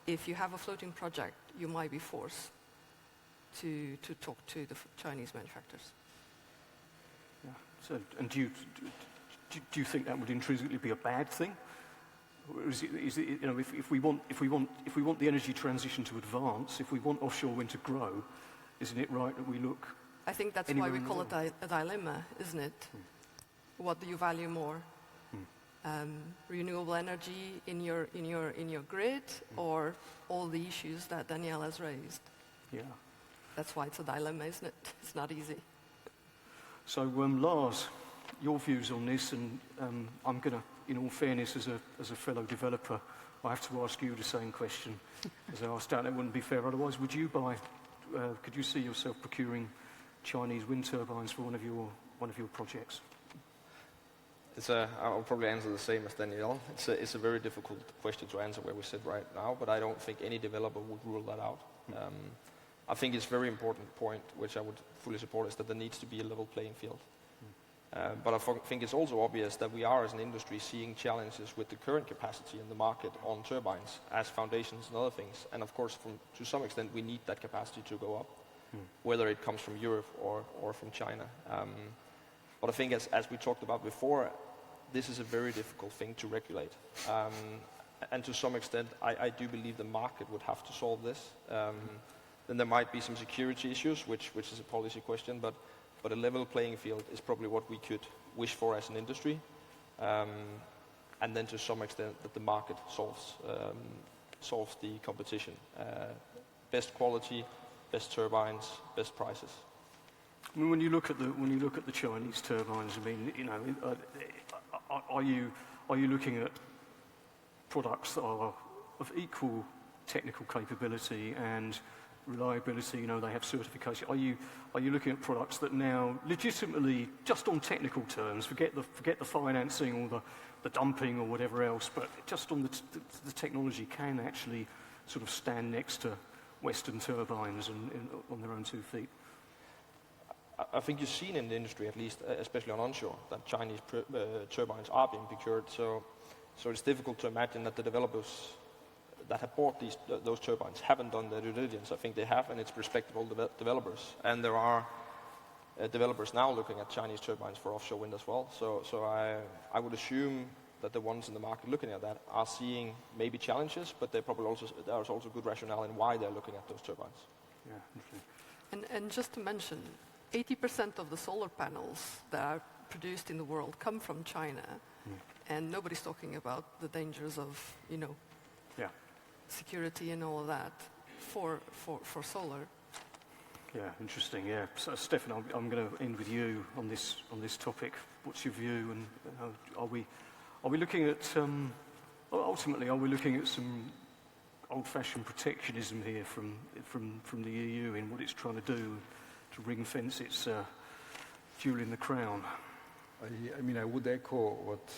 if you have a floating project, you might be forced to talk to the Chinese manufacturers. Yeah. So, and do you think that would intrinsically be a bad thing? Or is it, you know, if we want the energy transition to advance, if we want offshore wind to grow, isn't it right that we look? I think that's why we call it a dilemma, isn't it? What do you value more? Renewable energy in your grid, or all the issues that Danielle has raised? Yeah. That's why it's a dilemma, isn't it? It's not easy. So, Lars, your views on this, and I'm going to, in all fairness, as a fellow developer, I have to ask you the same question as I asked Dan. It wouldn't be fair otherwise. Would you buy? Could you see yourself procuring Chinese wind turbines for one of your projects? I'll probably answer the same as Danielle. It's a very difficult question to answer where we sit right now, but I don't think any developer would rule that out. I think it's a very important point, which I would fully support, is that there needs to be a level playing field. But I think it's also obvious that we are, as an industry, seeing challenges with the current capacity in the market on turbines as foundations and other things. And of course, to some extent, we need that capacity to go up, whether it comes from Europe or from China. But I think, as we talked about before, this is a very difficult thing to regulate. And to some extent, I do believe the market would have to solve this. Then there might be some security issues, which is a policy question, but a level playing field is probably what we could wish for as an industry. And then to some extent that the market solves the competition. Best quality, best turbines, best prices. I mean, when you look at the Chinese turbines, I mean, you know, are you looking at products that are of equal technical capability and reliability? You know, they have certification. Are you looking at products that now legitimately, just on technical terms, forget the financing or the dumping or whatever else, but just on the technology, can actually sort of stand next to Western turbines and on their own 2 feet? I think you've seen in the industry, at least, especially on onshore, that Chinese turbines are being procured. So it's difficult to imagine that the developers that have bought those turbines haven't done their due diligence. I think they have, and it's respectable developers. And there are developers now looking at Chinese turbines for offshore wind as well. So I would assume that the ones in the market looking at that are seeing maybe challenges, but there's also good rationale in why they're looking at those turbines. Yeah, interesting. And just to mention, 80% of the solar panels that are produced in the world come from China, and nobody's talking about the dangers of, you know, security and all of that for solar. Yeah, interesting. Yeah, so Stefan, I'm going to end with you on this topic. What's your view, and are we looking at ultimately are we looking at some old-fashioned protectionism here from the EU in what it's trying to do to ring-fence its jewel in the crown? I mean, I would echo what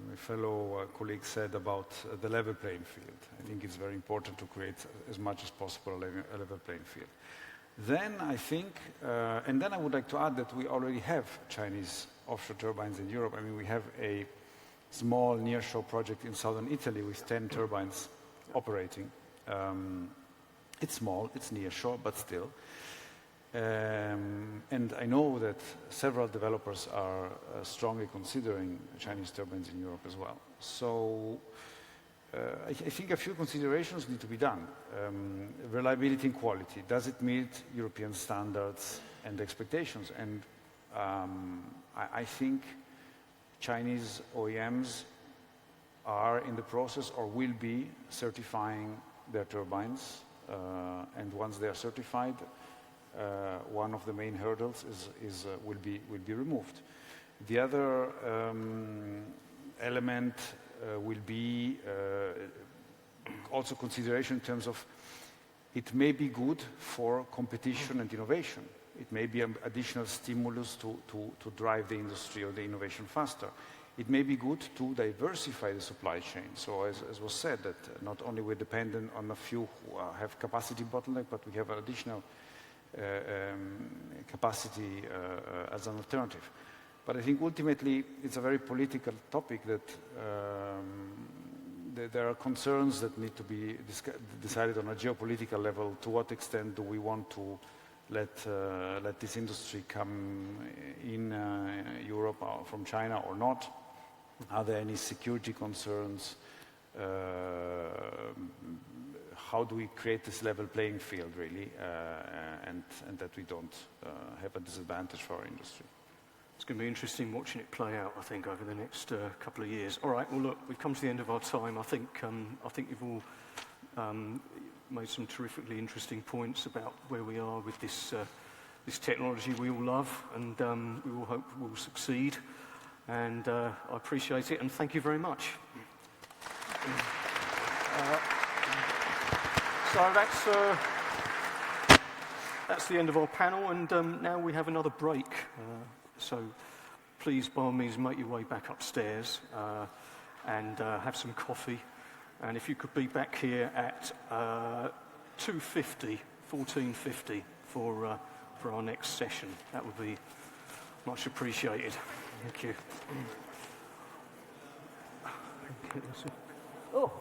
my fellow colleague said about the level playing field. I think it's very important to create as much as possible a level playing field. Then I think, and then I would like to add that we already have Chinese offshore turbines in Europe. I mean, we have a small nearshore project in southern Italy with 10 turbines operating. It's small, it's nearshore, but still. And I know that several developers are strongly considering Chinese turbines in Europe as well. So I think a few considerations need to be done. Reliability and quality. Does it meet European standards and expectations? And I think Chinese OEMs are in the process or will be certifying their turbines. And once they are certified, one of the main hurdles will be removed. The other element will be also consideration in terms of it may be good for competition and innovation. It may be an additional stimulus to drive the industry or the innovation faster. It may be good to diversify the supply chain. So as was said, that not only we're dependent on a few who have capacity bottleneck, but we have additional capacity as an alternative. But I think ultimately it's a very political topic that there are concerns that need to be decided on a geopolitical level. To what extent do we want to let this industry come in Europe from China or not? Are there any security concerns? How do we create this level playing field, really, and that we don't have a disadvantage for our industry? It's going to be interesting watching it play out, I think, over the next couple of years. All right, well, look, we've come to the end of our time. I think you've all made some terrifically interesting points about where we are with this technology we all love, and we all hope we'll succeed. And I appreciate it, and thank you very much. So that's the end of our panel, and now we have another break. So please, by all means, make your way back upstairs and have some coffee. And if you could be back here at 14:50 for our next session, that would be much appreciated. Thank you. Oh.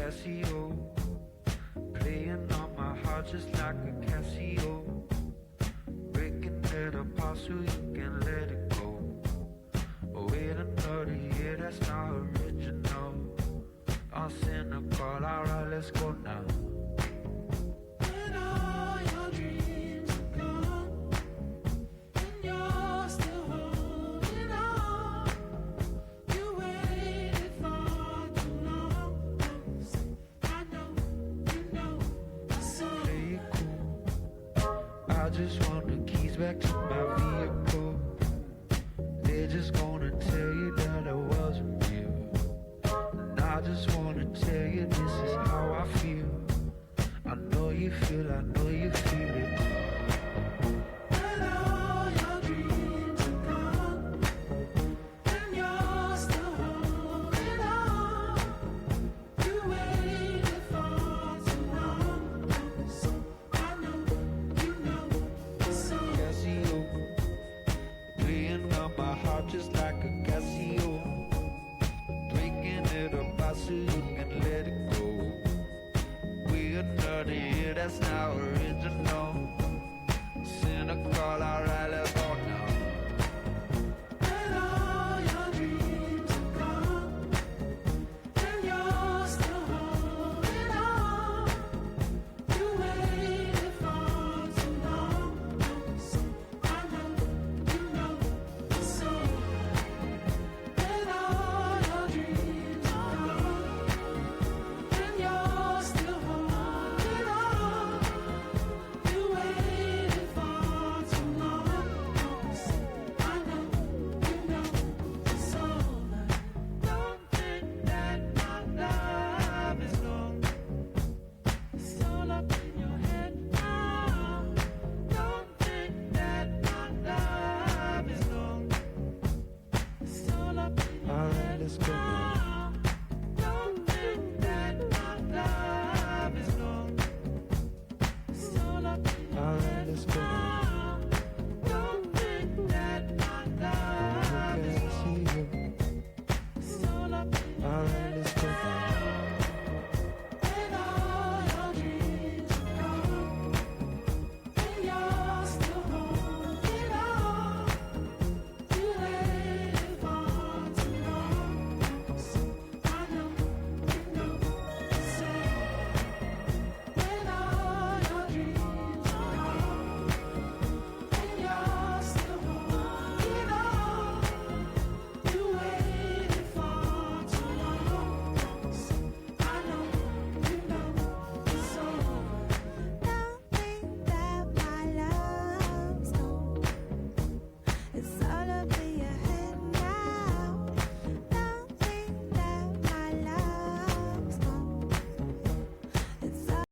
Casio, playing on my heart just like a Casio, breaking it apart so you can let it go. Wait another year, that's not original. I'm cynical, alright, let's go now. I just want the keys back to my vehicle. They're just gonna tell you that I wasn't real. And I just wanna tell you this is how I feel. I know you feel, I know